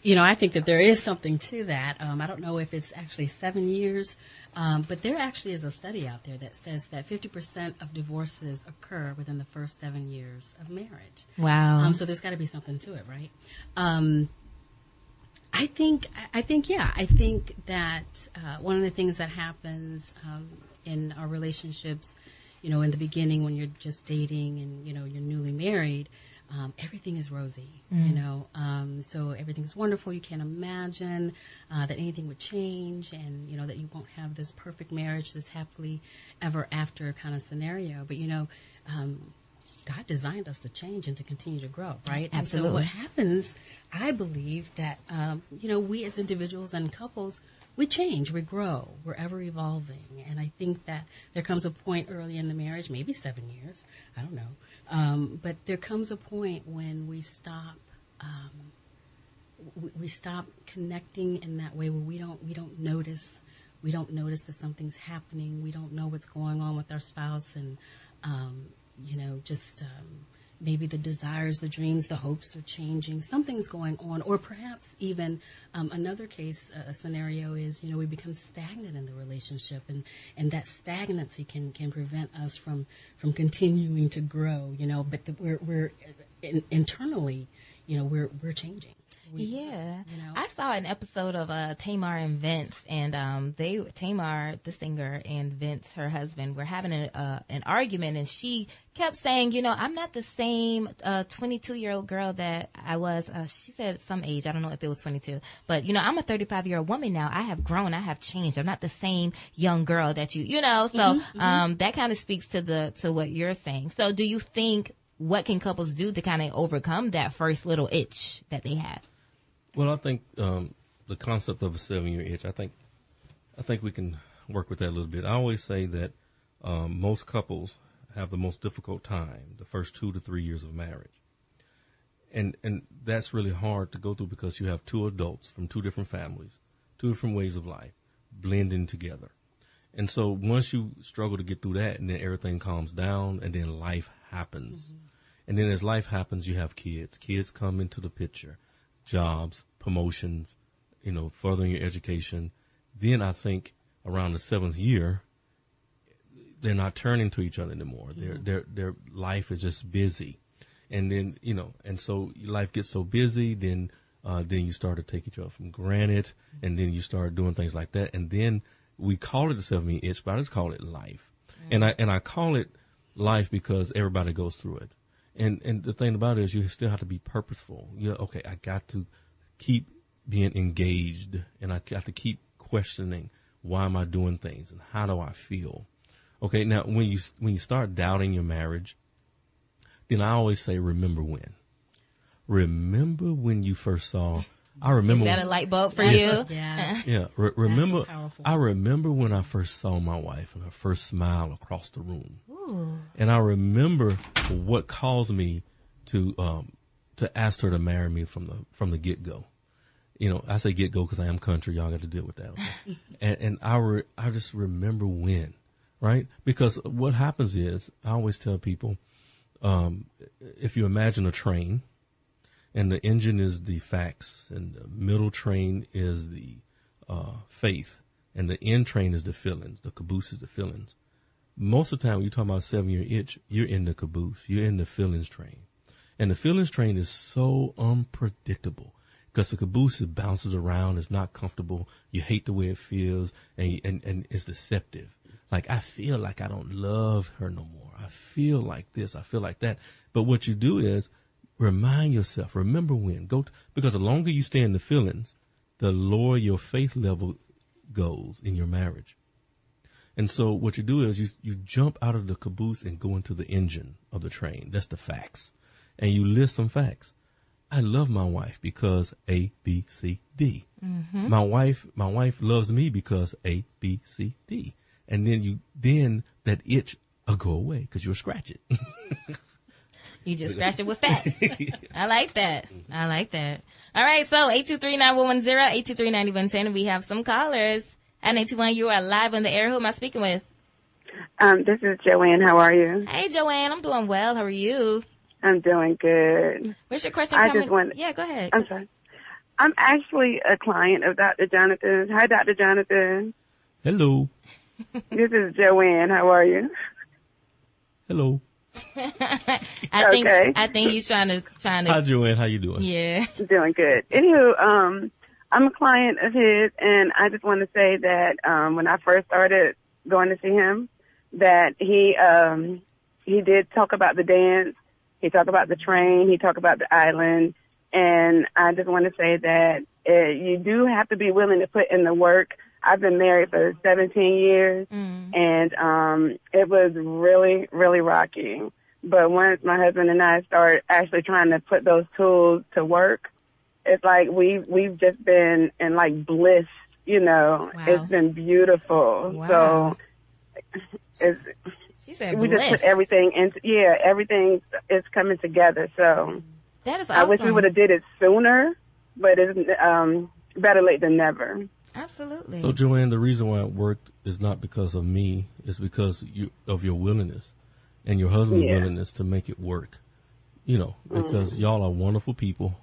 I think that there is something to that. I don't know if it's actually 7 years, but there actually is a study out there that says that 50% of divorces occur within the first 7 years of marriage. Wow. So there's got to be something to it, right? I think that one of the things that happens in our relationships, in the beginning when you're just dating and, you're newly married, everything is rosy, so everything's wonderful. You can't imagine that anything would change, and, that you won't have this perfect marriage, this happily ever after kind of scenario. But, God designed us to change and to continue to grow, right? Absolutely. And so what happens, I believe that, we as individuals and couples, we change, we grow, we're ever evolving. And I think that there comes a point early in the marriage, maybe 7 years, I don't know, but there comes a point when we stop connecting in that way, where we don't notice that something's happening. We don't know what's going on with our spouse, and maybe the desires, the dreams, the hopes are changing. Something's going on, or perhaps even another case, a scenario is, we become stagnant in the relationship, and that stagnancy can prevent us from continuing to grow. But we're internally, we're changing. I saw an episode of Tamar and Vince, and Tamar, the singer, and Vince, her husband, were having an argument, and she kept saying, I'm not the same 22-year-old girl that I was. She said some age, I don't know if it was 22, but I'm a 35-year-old woman now. I have grown, I have changed. I'm not the same young girl that so that kind of speaks to what you're saying. So do you think, what can couples do to kind of overcome that first little itch that they have? Well, I think the concept of a 7-year itch, I think we can work with that a little bit. I always say that most couples have the most difficult time the first 2 to 3 years of marriage. And that's really hard to go through, because you have two adults from two different families, two different ways of life, blending together. And so once you struggle to get through that, and then everything calms down, and then life happens. Mm-hmm. And then as life happens, you have kids. Kids come into the picture. Jobs, promotions, furthering your education. Then I think around the 7th year, they're not turning to each other anymore. Their life is just busy. And then, and so life gets so busy, then you start to take each other for granted, and then you start doing things like that. And then we call it a 7-year itch, but I just call it life. Mm-hmm. And I call it life because everybody goes through it. And the thing about it is, you still have to be purposeful. Okay, I got to keep being engaged, and I got to keep questioning, why am I doing things, and how do I feel? Okay, now when you start doubting your marriage, then I always say, remember when. Remember when you first saw. I remember. Is that a light bulb for you? Yes. Yeah. Remember. I remember when I first saw my wife and her first smile across the room. Ooh. And I remember what caused me to ask her to marry me from the get go. I say get go because I am country. Y'all got to deal with that. Okay? and I just remember when, right? Because what happens is, I always tell people, if you imagine a train, and the engine is the facts, and the middle train is the faith, and the end train is the feelings. The caboose is the feelings. Most of the time, when you're talking about a 7-year itch, you're in the caboose. You're in the feelings train. And the feelings train is so unpredictable, because the caboose, it bounces around. It's not comfortable. You hate the way it feels, and it's deceptive. Like, I feel like I don't love her no more. I feel like this. I feel like that. But what you do is, remind yourself, remember when. Because the longer you stay in the feelings, the lower your faith level goes in your marriage. And so what you do is you jump out of the caboose and go into the engine of the train. That's the facts. And you list some facts. I love my wife because A, B, C, D. Mm-hmm. My wife loves me because A, B, C, D. And then that itch will go away because you'll scratch it. You just scratched it with facts. I like that. All right, so 823-9110, 823-9110. We have some callers. At 821, you are live on the air. Who am I speaking with? This is Joanne. How are you? Hey, Joanne. I'm doing well. How are you? I'm doing good. What's your question? Yeah, go ahead. I'm sorry. I'm actually a client of Dr. Jonathan. Hi, Dr. Jonathan. Hello. This is Joanne. How are you? Hello. I think he's trying to. Hi, Joanne. How you doing? Yeah. Doing good. Anywho, I'm a client of his, and I just want to say that when I first started going to see him, that he did talk about the dance. He talked about the train. He talked about the island. And I just want to say that you do have to be willing to put in the work. I've been married for 17 years, and it was really, really rocky. But once my husband and I start actually trying to put those tools to work, it's like we've just been in like bliss Wow. It's been beautiful. Wow. So She said we bliss. just put everything into, everything is coming together. So That is awesome. I wish we would have did it sooner, but it's better late than never. Absolutely. So, Joanne, the reason why it worked is not because of me. It's because of your willingness and your husband's willingness to make it work. Because y'all are wonderful people,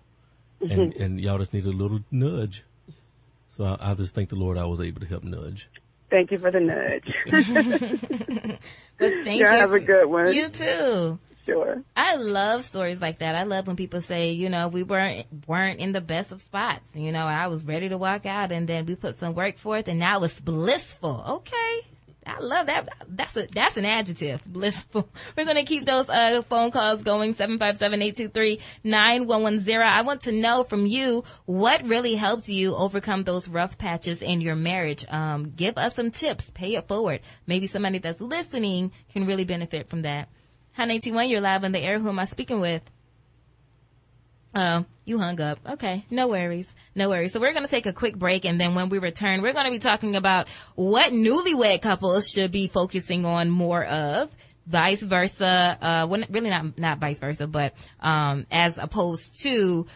and y'all just need a little nudge. So I just thank the Lord I was able to help nudge. Thank you for the nudge. But thank you. Have a good one. You too. Sure. I love stories like that. I love when people say, we weren't in the best of spots. I was ready to walk out, and then we put some work forth, and now it's blissful. Okay. I love that. That's an adjective, blissful. We're going to keep those phone calls going, 757-823-9110. I want to know from you, what really helped you overcome those rough patches in your marriage? Give us some tips. Pay it forward. Maybe somebody that's listening can really benefit from that. Hi, 91, you're live on the air. Who am I speaking with? Oh, you hung up. Okay. No worries. So we're going to take a quick break, and then when we return, we're going to be talking about what newlywed couples should be focusing on more of, vice versa. Well, really not vice versa, but as opposed to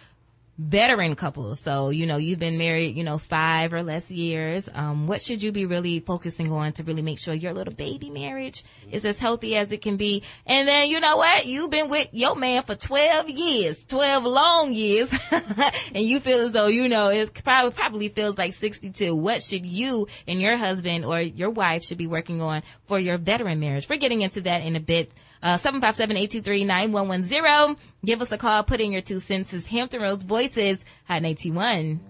veteran couples. So, you've been married, 5 or less years. What should you be really focusing on to really make sure your little baby marriage is as healthy as it can be? And then, you know what? You've been with your man for 12 years, 12 long years, and you feel as though, it probably feels like 62. What should you and your husband or your wife should be working on for your veteran marriage? We're getting into that in a bit. 757-823-9110. Give us a call. Put in your 2 cents. It's Hampton Roads Voices. Hot 91.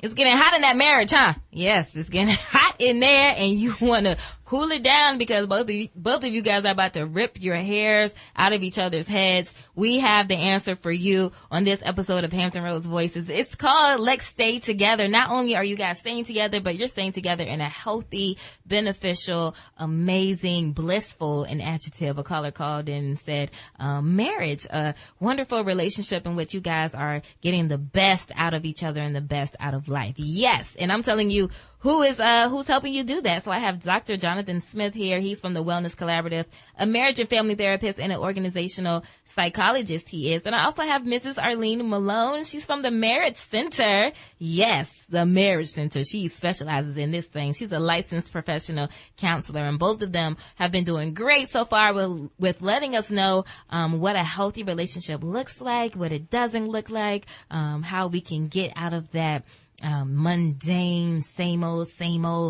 It's getting hot in that marriage, huh? Yes, it's getting hot in there, and you want to cool it down because both of you guys are about to rip your hairs out of each other's heads. We have the answer for you on this episode of Hampton Roads Voices. It's called Let's Stay Together. Not only are you guys staying together, but you're staying together in a healthy, beneficial, amazing, blissful, an adjective. A caller called in and said, marriage, a wonderful relationship in which you guys are getting the best out of each other and the best out of life. Yes. And I'm telling you, who's helping you do that. So I have Dr. Jonathan Smith here. He's from the Wellness Collaborative, a marriage and family therapist and an organizational psychologist he is. And I also have Mrs. Arlene Malone. She's from the Marriage Center. Yes, the Marriage Center. She specializes in this thing. She's a licensed professional counselor, and both of them have been doing great so far with letting us know what a healthy relationship looks like, what it doesn't look like, how we can get out of that mundane, same old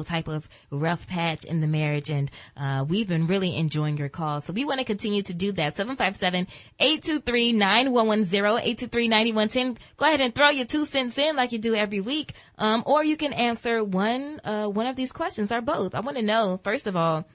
type of rough patch in the marriage. And we've been really enjoying your calls. So we want to continue to do that. 757-823-9110, 823-9110. Go ahead and throw your 2 cents in like you do every week. Or you can answer one of these questions or both. I want to know, first of all,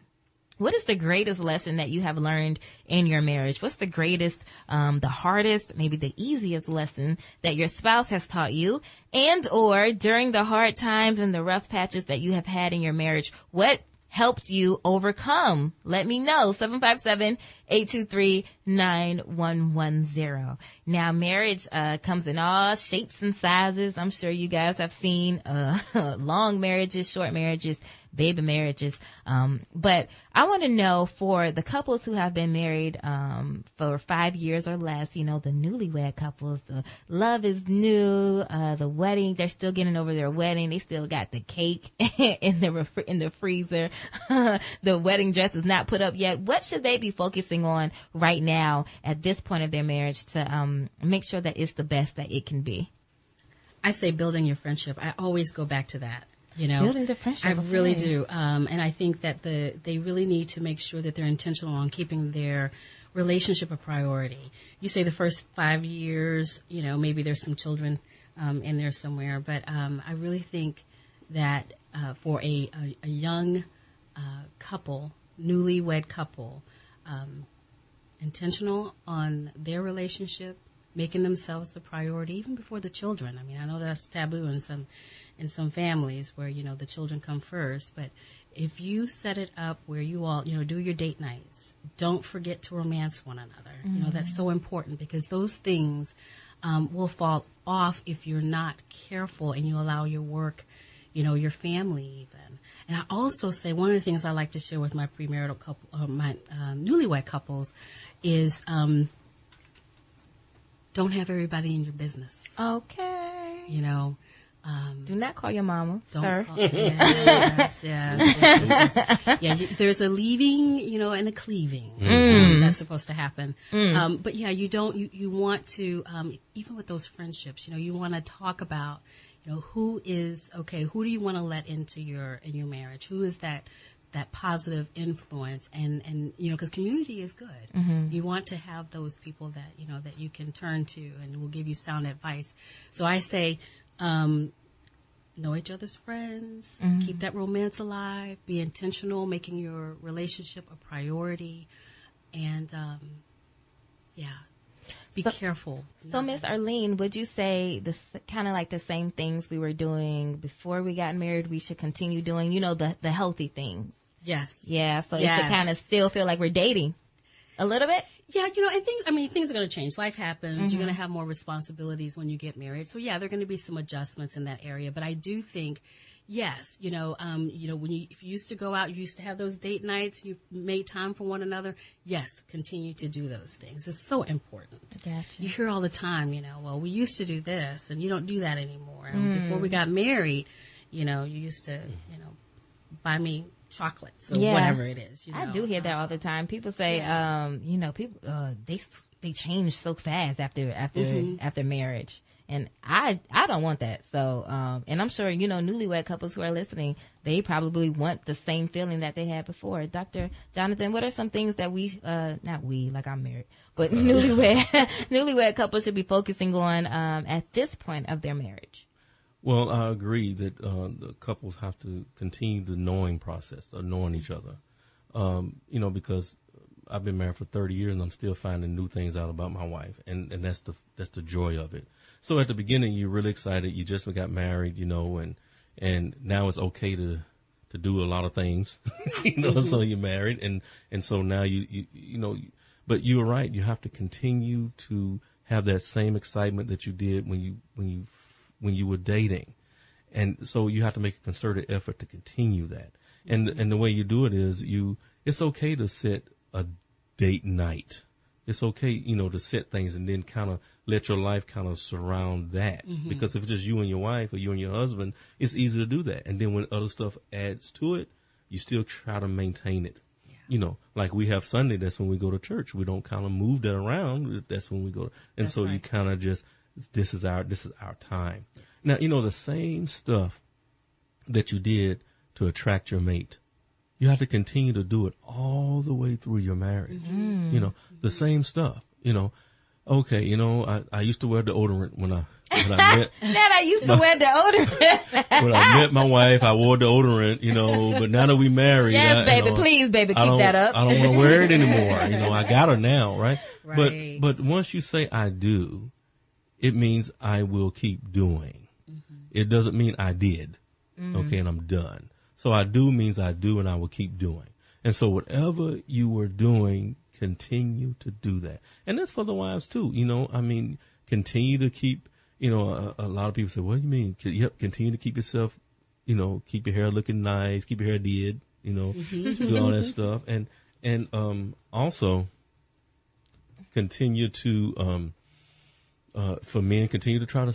what is the greatest lesson that you have learned in your marriage? What's the greatest, the hardest, maybe the easiest lesson that your spouse has taught you? And or during the hard times and the rough patches that you have had in your marriage, what helped you overcome? Let me know. 757-823-9110. Now, marriage comes in all shapes and sizes. I'm sure you guys have seen long marriages, short marriages, baby marriages. But I want to know, for the couples who have been married for 5 years or less, the newlywed couples, the love is new, the wedding, they're still getting over their wedding. They still got the cake in the freezer. The wedding dress is not put up yet. What should they be focusing on right now at this point of their marriage to make sure that it's the best that it can be? I say building your friendship. I always go back to that. Building the friendship. I really do. And I think that they really need to make sure that they're intentional on keeping their relationship a priority. You say the first 5 years, maybe there's some children in there somewhere, but I really think that for a young couple, newlywed couple, intentional on their relationship, making themselves the priority, even before the children. I mean, I know that's taboo in some families where, the children come first, but if you set it up where you all, do your date nights, don't forget to romance one another. Mm-hmm. That's so important, because those things will fall off if you're not careful and you allow your work, your family even. And I also say one of the things I like to share with my premarital couple, my newlywed couples, is don't have everybody in your business. Okay. Do not call your mama, sir. Yes. There's a leaving, and a cleaving that's supposed to happen. But yeah, you want to, even with those friendships, you want to talk about, who do you want to let into your marriage? Who is that positive influence? And because community is good. You want to have those people that, that you can turn to and will give you sound advice. So I say, know each other's friends, keep that romance alive, be intentional, making your relationship a priority, and be careful. So Miss Arlene, would you say this kind of like the same things we were doing before we got married we should continue doing, the healthy things? Yes. Yeah, so it should kind of still feel like we're dating a little bit? Yeah, and things are going to change. Life happens. You're going to have more responsibilities when you get married. So yeah, there are going to be some adjustments in that area. But I do think, yes, if you used to go out, you used to have those date nights, you made time for one another. Yes, continue to do those things. It's so important. Gotcha. You hear all the time, well, we used to do this and you don't do that anymore. And before we got married, you used to, buy me chocolates or whatever it is. I do hear that all the time. People say, people they change so fast after marriage, and I don't want that. So, and I'm sure newlywed couples who are listening, they probably want the same feeling that they had before. Dr. Jonathan, what are some things that not we, like I'm married, but newlywed couples should be focusing on at this point of their marriage? Well, I agree that the couples have to continue the knowing process of knowing each other. Because I've been married for 30 years and I'm still finding new things out about my wife, and that's the joy of it. So at the beginning, you're really excited. You just got married, and now it's okay to do a lot of things, So you're married, and so now but you're right. You have to continue to have that same excitement that you did when you were dating. And so you have to make a concerted effort to continue that. And the way you do it is it's okay to set a date night. It's okay, to set things and then kind of let your life kind of surround that. Because if it's just you and your wife or you and your husband, it's easy to do that. And then when other stuff adds to it, you still try to maintain it. Yeah. Like we have Sunday, that's when we go to church. We don't kind of move that around. That's when we go. And that's so right. You kind of just, this is our time. Now, the same stuff that you did to attract your mate, you have to continue to do it all the way through your marriage. The same stuff, Okay, I used to wear deodorant when I met. I used to wear deodorant. When I met my wife, I wore deodorant, but now that we married. Yes, baby, please, baby, keep that up. I don't want to wear it anymore. I got her now, right? But once you say I do, it means I will keep doing. It doesn't mean I did. Okay, and I'm done. So I do means I do, and I will keep doing. And so whatever you were doing, continue to do that. And that's for the wives too. Continue to keep, a lot of people say, what do you mean? Yep, continue to keep yourself, keep your hair looking nice, keep your hair did, do all that stuff. And also continue to, for men, continue to try to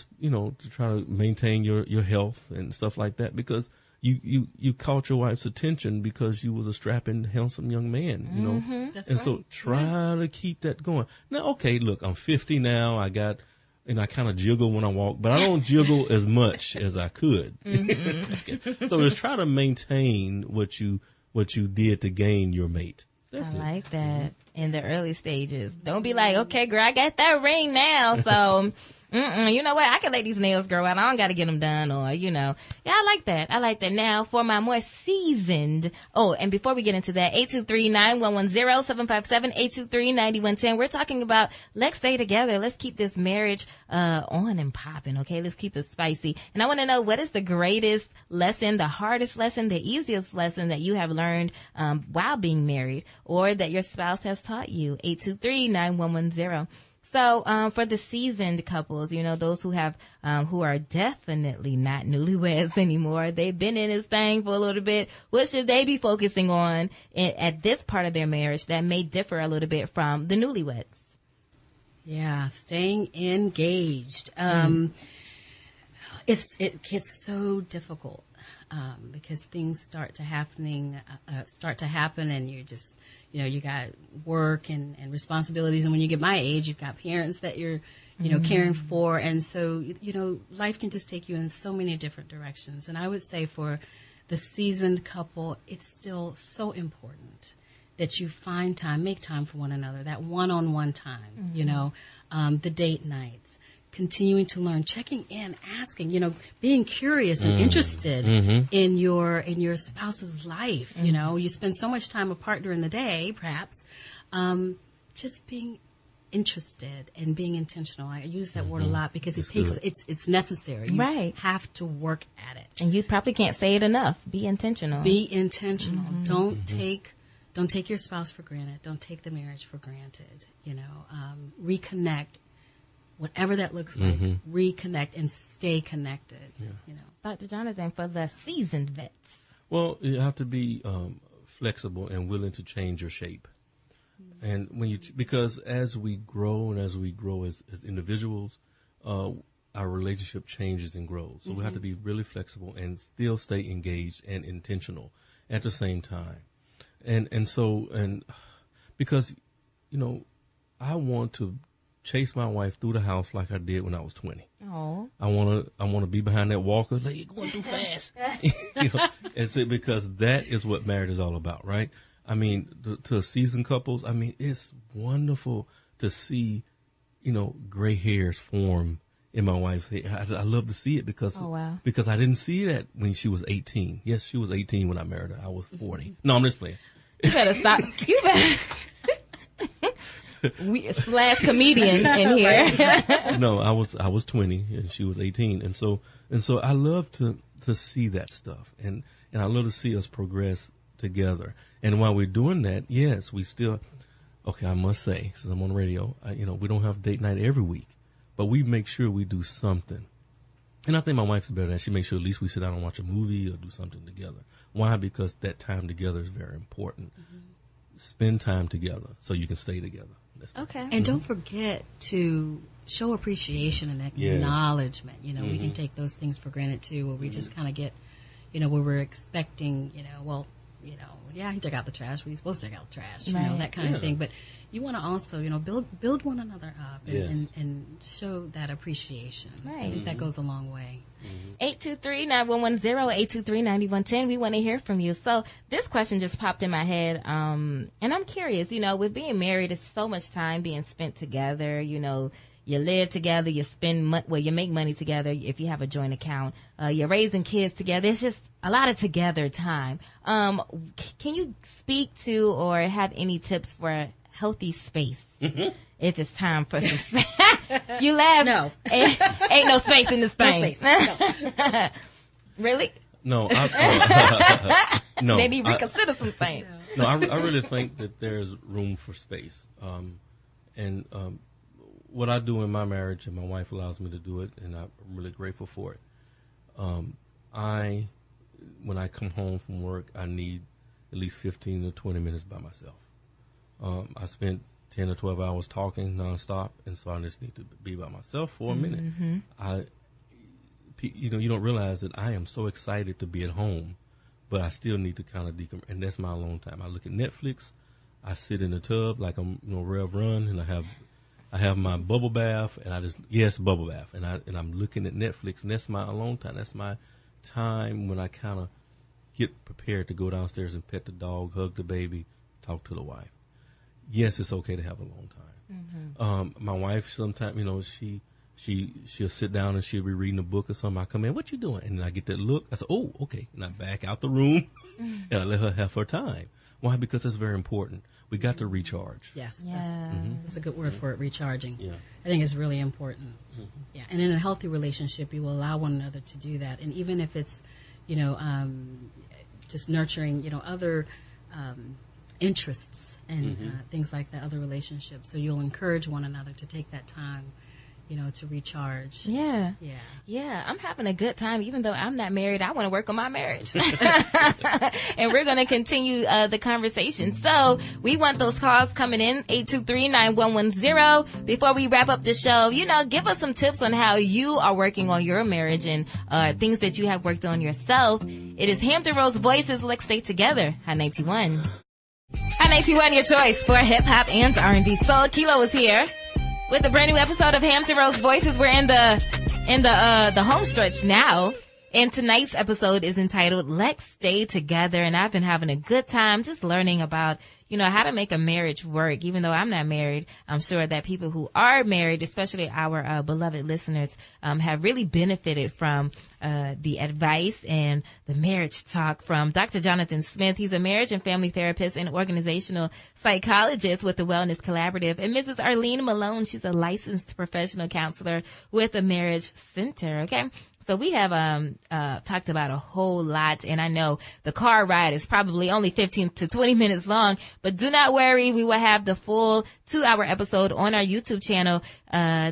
maintain your health and stuff like that, because you caught your wife's attention because you was a strapping, handsome young man, That's and right. so try to keep that going. Now, okay, look, I'm 50 now. I kind of jiggle when I walk, but I don't jiggle as much as I could. Okay. So just try to maintain what you did to gain your mate. That's I like that. In the early stages. Don't be like, okay, girl, I got that ring now, so you know what? I can let these nails grow out. I don't got to get them done, or, Yeah, I like that. I like that. Now, for my more seasoned, and before we get into that, 823-9110-757-823-9110. We're talking about let's stay together. Let's keep this marriage on and popping, okay? Let's keep it spicy. And I want to know, what is the greatest lesson, the hardest lesson, the easiest lesson that you have learned while being married, or that your spouse has taught you? 823-9110. So, for the seasoned couples, those who have, who are definitely not newlyweds anymore, they've been in this thing for a little bit. What should they be focusing on at this part of their marriage that may differ a little bit from the newlyweds? Yeah, staying engaged. It gets so difficult because things start to happen, and you're just, you got work and responsibilities, and when you get my age, you've got parents that you're, caring for, and so life can just take you in so many different directions. And I would say for the seasoned couple, it's still so important that you make time for one another, that one-on-one time, the date nights, continuing to learn, checking in, asking, being curious and interested in your spouse's life. You spend so much time apart during the day, perhaps, just being interested and being intentional. I use that word a lot because it's necessary. You have to work at it. And you probably can't say it enough. Be intentional. Be intentional. Don't take your spouse for granted. Don't take the marriage for granted. Reconnect, whatever that looks like. Reconnect and stay connected. Dr. Jonathan, for the seasoned vets. Well, you have to be flexible and willing to change your shape. And because as we grow as individuals, our relationship changes and grows. So we have to be really flexible and still stay engaged and intentional at the same time. And because, I want to chase my wife through the house like I did when I was 20. Oh. I want to be behind that walker, like, you're going too fast. And so because that is what marriage is all about, right? I mean, to seasoned couples, I mean, it's wonderful to see, gray hairs form in my wife's hair. I love to see it because I didn't see that when she was 18. Yes, she was 18 when I married her. I was 40. No, I'm just playing. You better stop. You better. / comedian in here. No, I was 20 and she was 18, and so I love to see that stuff, and I love to see us progress together. And while we're doing that, yes, we still. Okay, I must say, since I'm on the radio, we don't have date night every week, but we make sure we do something. And I think my wife's better than that. She makes sure at least we sit down and watch a movie or do something together. Why? Because that time together is very important. Spend time together so you can stay together. Okay. And don't forget to show appreciation and acknowledgement. We can take those things for granted too, where we just kind of get, where we're expecting, he took out the trash. We're supposed to take out the trash, that kind of thing. But you want to also, build one another up and show that appreciation. Right. I think that goes a long way. 823-9110, 823-9110. We want to hear from you. So this question just popped in my head. And I'm curious, with being married, it's so much time being spent together. You live together, you spend you make money together if you have a joint account. You're raising kids together. It's just a lot of together time. Can you speak to or have any tips for healthy space if it's time for some space? You laugh. No. Ain't no space in this thing. No space. No. Really? No. No. Maybe reconsider some things. No, I really think that there's room for space. What I do in my marriage, and my wife allows me to do it, and I'm really grateful for it. When I come home from work, I need at least 15 to 20 minutes by myself. I spent 10 or 12 hours talking nonstop, and so I just need to be by myself for a minute. You don't realize that I am so excited to be at home, but I still need to kind of and that's my alone time. I look at Netflix, I sit in the tub like I'm Rev Run, and I have my bubble bath, and bubble bath, and I'm looking at Netflix, and that's my alone time. That's my time when I kind of get prepared to go downstairs and pet the dog, hug the baby, talk to the wife. Yes, it's okay to have a long time. My wife sometimes, she'll sit down and she'll be reading a book or something. I come in, what you doing? And I get that look. I say, oh, okay. And I back out the room and I let her have her time. Why? Because it's very important. We got to recharge. Yes. That's a good word for it, recharging. Yeah. I think it's really important. Yeah. And in a healthy relationship, you will allow one another to do that. And even if it's, just nurturing, other interests and things like that, other relationships. So you'll encourage one another to take that time, to recharge. Yeah. Yeah. Yeah, I'm having a good time. Even though I'm not married, I want to work on my marriage. And we're going to continue the conversation. So we want those calls coming in, 823-9110. Before we wrap up the show, give us some tips on how you are working on your marriage and things that you have worked on yourself. It is Hampton Roads Voices. Let's stay together. Hot 91. Hot 91, your choice for hip-hop and R&B. Soul Khilo is here with a brand new episode of Hampton Roads Voices. We're in the home stretch now, and tonight's episode is entitled "Let's Stay Together." And I've been having a good time just learning about how to make a marriage work. Even though I'm not married, I'm sure that people who are married, especially our beloved listeners, have really benefited from the advice and the marriage talk from Dr. Jonathan Smith. He's a marriage and family therapist and organizational psychologist with the Wellness Collaborative. And Mrs. Arlene Malone, she's a licensed professional counselor with the Marriage Center. Okay. So we have talked about a whole lot, and I know the car ride is probably only 15 to 20 minutes long, but do not worry. We will have the full 2-hour episode on our YouTube channel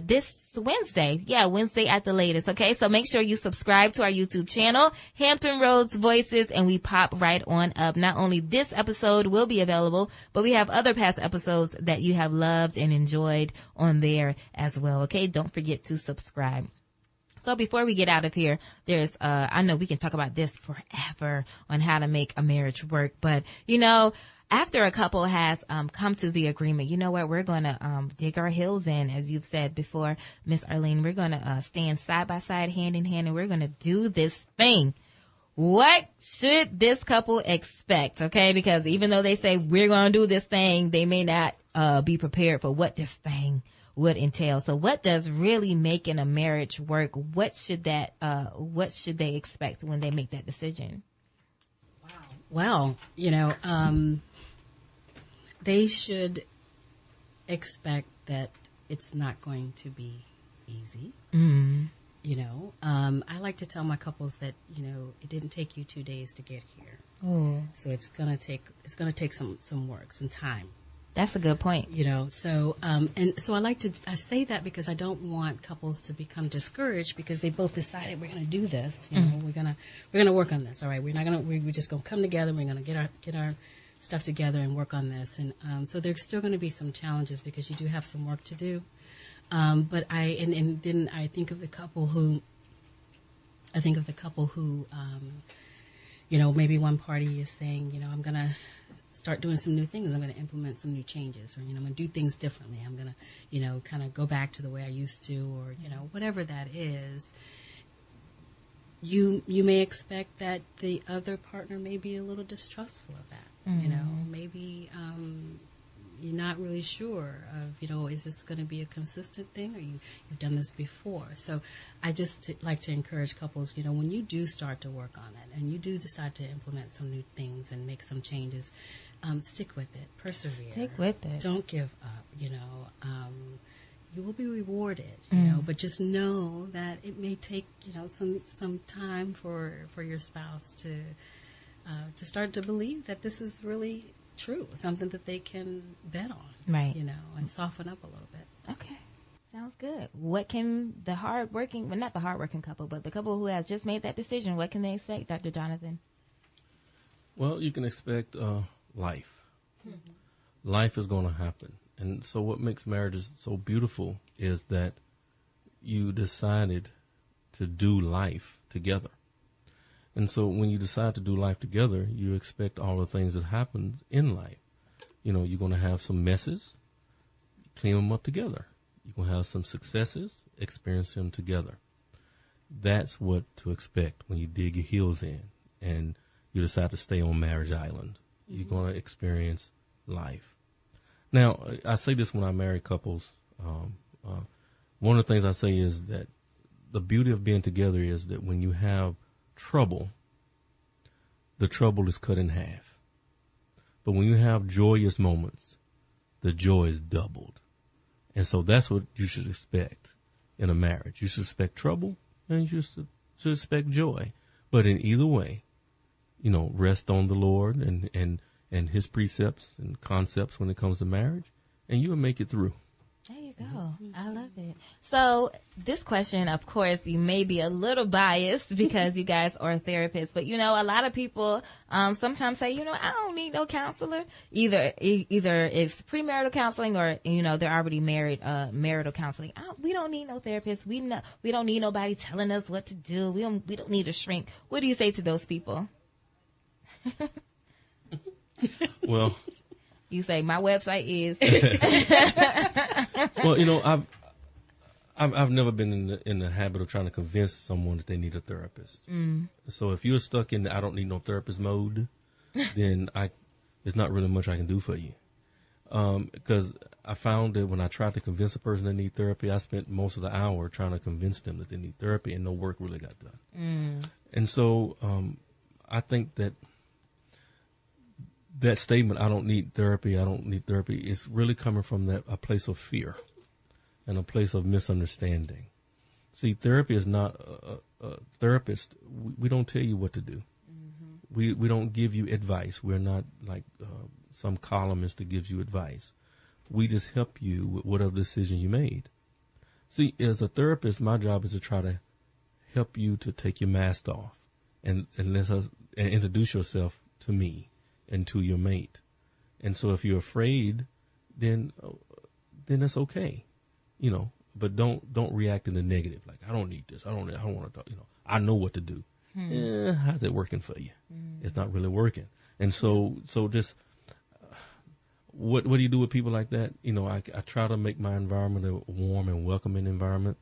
this Wednesday. Yeah, Wednesday at the latest. Okay, so make sure you subscribe to our YouTube channel, Hampton Roads Voices, and we pop right on up. Not only this episode will be available, but we have other past episodes that you have loved and enjoyed on there as well. Okay, don't forget to subscribe. So before we get out of here, there's, I know we can talk about this forever on how to make a marriage work, but after a couple has, come to the agreement, you know what, we're going to, dig our heels in, as you've said before, Miss Arlene, we're going to, stand side by side, hand in hand, and we're going to do this thing. What should this couple expect? Okay. Because even though they say we're going to do this thing, they may not, be prepared for what this thing would entail. So what does really making a marriage work? What should they expect when they make that decision? Well, they should expect that it's not going to be easy. I like to tell my couples that, it didn't take you 2 days to get here. Oh. So it's going to take some work, some time. That's a good point. So I say that because I don't want couples to become discouraged because they both decided we're going to do this. We're going to work on this. All right. We're just going to come together. We're going to get our stuff together and work on this. And, so there's still going to be some challenges because you do have some work to do. But then I think of the couple who, maybe one party is saying, I'm going to start doing some new things. I'm going to implement some new changes, or, I'm going to do things differently. I'm going to, kind of go back to the way I used to, or, whatever that is. You may expect that the other partner may be a little distrustful of that. Maybe you're not really sure of, is this going to be a consistent thing, or you've done this before. So I just like to encourage couples, when you do start to work on it and you do decide to implement some new things and make some changes, stick with it, persevere. Stick with it. Don't give up, you will be rewarded, but just know that it may take, some time for your spouse to start to believe that this is really true, something that they can bet on, right? And soften up a little bit. Okay, sounds good. What can the not the hardworking couple, but the couple who has just made that decision, what can they expect, Dr. Jonathan? Well, you can expect life. Mm-hmm. Life is going to happen, and so what makes marriages so beautiful is that you decided to do life together. And so when you decide to do life together, you expect all the things that happen in life. You're going to have some messes, clean them up together. You're going to have some successes, experience them together. That's what to expect when you dig your heels in and you decide to stay on Marriage Island. Mm-hmm. You're going to experience life. Now, I say this when I marry couples. One of the things I say is that the beauty of being together is that when you have trouble, the trouble is cut in half. But when you have joyous moments, the joy is doubled. And so that's what you should expect in a marriage. You should expect trouble and you should expect joy. But in either way, rest on the Lord and and his precepts and concepts when it comes to marriage, and you will make it through. There you go. I love it. So this question, of course, you may be a little biased because you guys are therapists, but a lot of people sometimes say, I don't need no counselor. Either it's premarital counseling or they're already married. Marital counseling. We don't need no therapist. We don't need nobody telling us what to do. We don't need a shrink. What do you say to those people? Well. You say my website is. Well, I've never been in the habit of trying to convince someone that they need a therapist. So if you're stuck in the I don't need no therapist mode, then there's not really much I can do for you. Because I found that when I tried to convince a person they need therapy, I spent most of the hour trying to convince them that they need therapy, and no work really got done. And so I think that statement, I don't need therapy, is really coming from a place of fear and a place of misunderstanding. See, therapy is not a therapist. We don't tell you what to do. We don't give you advice. We're not like some columnist that gives you advice. We just help you with whatever decision you made. See, as a therapist, my job is to try to help you to take your mask off and introduce yourself to me and to your mate. And so if you're afraid, then that's okay, but don't react in the negative. Like, I don't need this. I don't want to talk, I know what to do. How's it working for you? It's not really working. And so just, what do you do with people like that? I try to make my environment a warm and welcoming environment,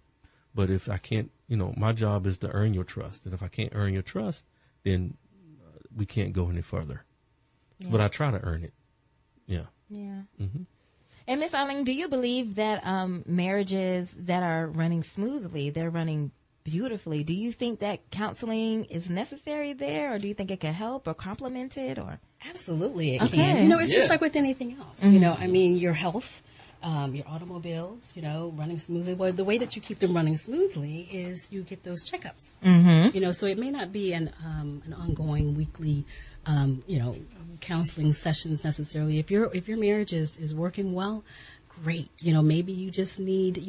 but if I can't, my job is to earn your trust. And if I can't earn your trust, then we can't go any further. Yeah. But I try to earn it. Yeah. Yeah. Mm-hmm. And Miss Arlene, do you believe that marriages that are running smoothly, they're running beautifully, do you think that counseling is necessary there, or do you think it can help or complement it? Or absolutely, it can. It's just like with anything else. Your health, your automobiles, running smoothly. Well, the way that you keep them running smoothly is you get those checkups. So it may not be an ongoing weekly counseling sessions necessarily. If your marriage is working well, great. Maybe you just need,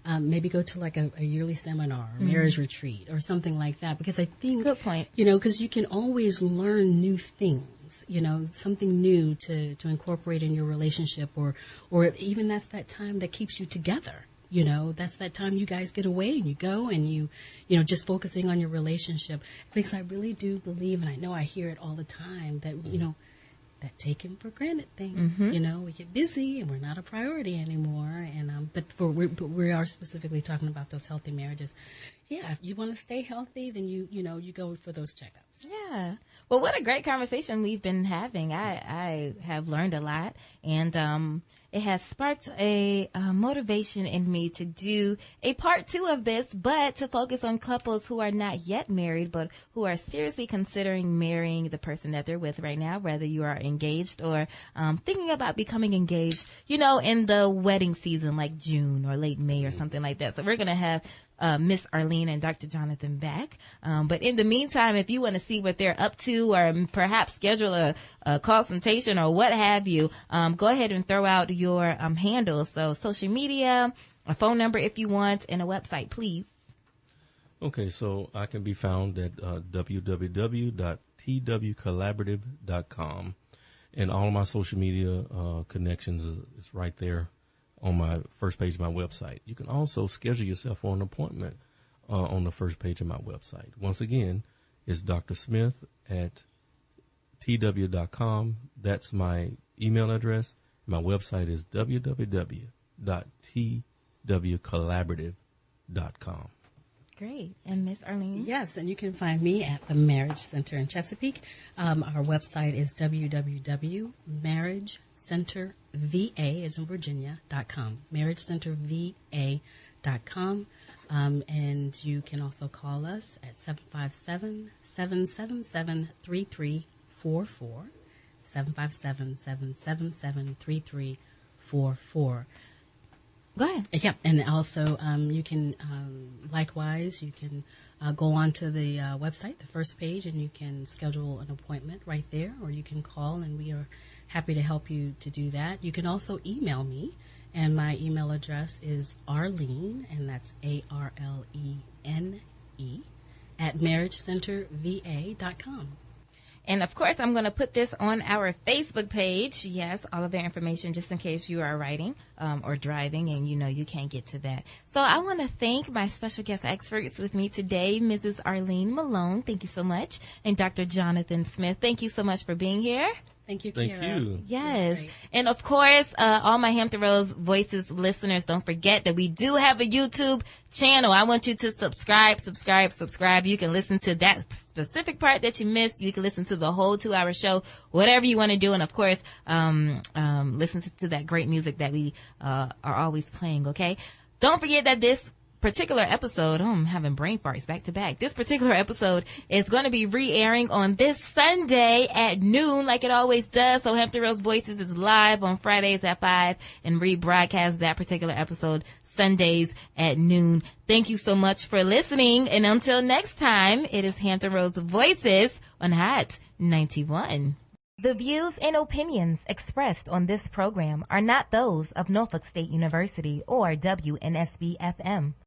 maybe go to like a yearly seminar, or marriage retreat or something like that. Because I think, good point. Because you can always learn new things, something new to incorporate in your relationship, or even that's that time that keeps you together. That's that time you guys get away and you go and you just focusing on your relationship. Because I really do believe, and I know I hear it all the time, that, that taken for granted thing. We get busy and we're not a priority anymore. And, but we are specifically talking about those healthy marriages. Yeah. If you want to stay healthy, then you go for those checkups. Yeah. Well, what a great conversation we've been having. I have learned a lot, and it has sparked a motivation in me to do a part 2 of this, but to focus on couples who are not yet married, but who are seriously considering marrying the person that they're with right now, whether you are engaged or thinking about becoming engaged, in the wedding season, like June or late May or something like that. So we're going to have Miss Arlene and Dr. Jonathan back. But in the meantime, if you want to see what they're up to, or perhaps schedule a consultation or what have you, go ahead and throw out your handles. So social media, a phone number if you want, and a website, please. Okay, so I can be found at www.twcollaborative.com, and all of my social media connections is right there on my first page of my website. You can also schedule yourself for an appointment on the first page of my website. Once again, it's Dr. Smith at tw.com. That's my email address. My website is www.twcollaborative.com. Great. And Miss Arlene? Yes, and you can find me at the Marriage Center in Chesapeake. Our website is www.marriagecenterva, as in Virginia.com. marriagecenterva.com. And you can also call us at 757-777-3344. 757-777-3344. Go ahead. Yeah, and also you can likewise you can go onto the website, the first page, and you can schedule an appointment right there, or you can call, and we are happy to help you to do that. You can also email me, and my email address is Arlene, and that's ARLENE, at marriagecenterva.com. And of course, I'm going to put this on our Facebook page. Yes, all of their information, just in case you are writing or driving and you can't get to that. So I want to thank my special guest experts with me today, Mrs. Arlene Malone. Thank you so much. And Dr. Jonathan Smith. Thank you so much for being here. Thank you, Thank Khiara. you. Yes. And of course, all my Hampton Roads Voices listeners, don't forget that we do have a YouTube channel. I want you to subscribe. You can listen to that specific part that you missed. You can listen to the whole 2-hour show, whatever you want to do. And of course, listen to that great music that we are always playing. Okay. Don't forget that this particular episode, I'm having brain farts back to back. This particular episode is going to be re-airing on this Sunday at noon, like it always does. So Hampton Roads Voices is live on Fridays at 5 and rebroadcast that particular episode Sundays at noon. Thank you so much for listening. And until next time, it is Hampton Roads Voices on Hot 91. The views and opinions expressed on this program are not those of Norfolk State University or WNSB-FM.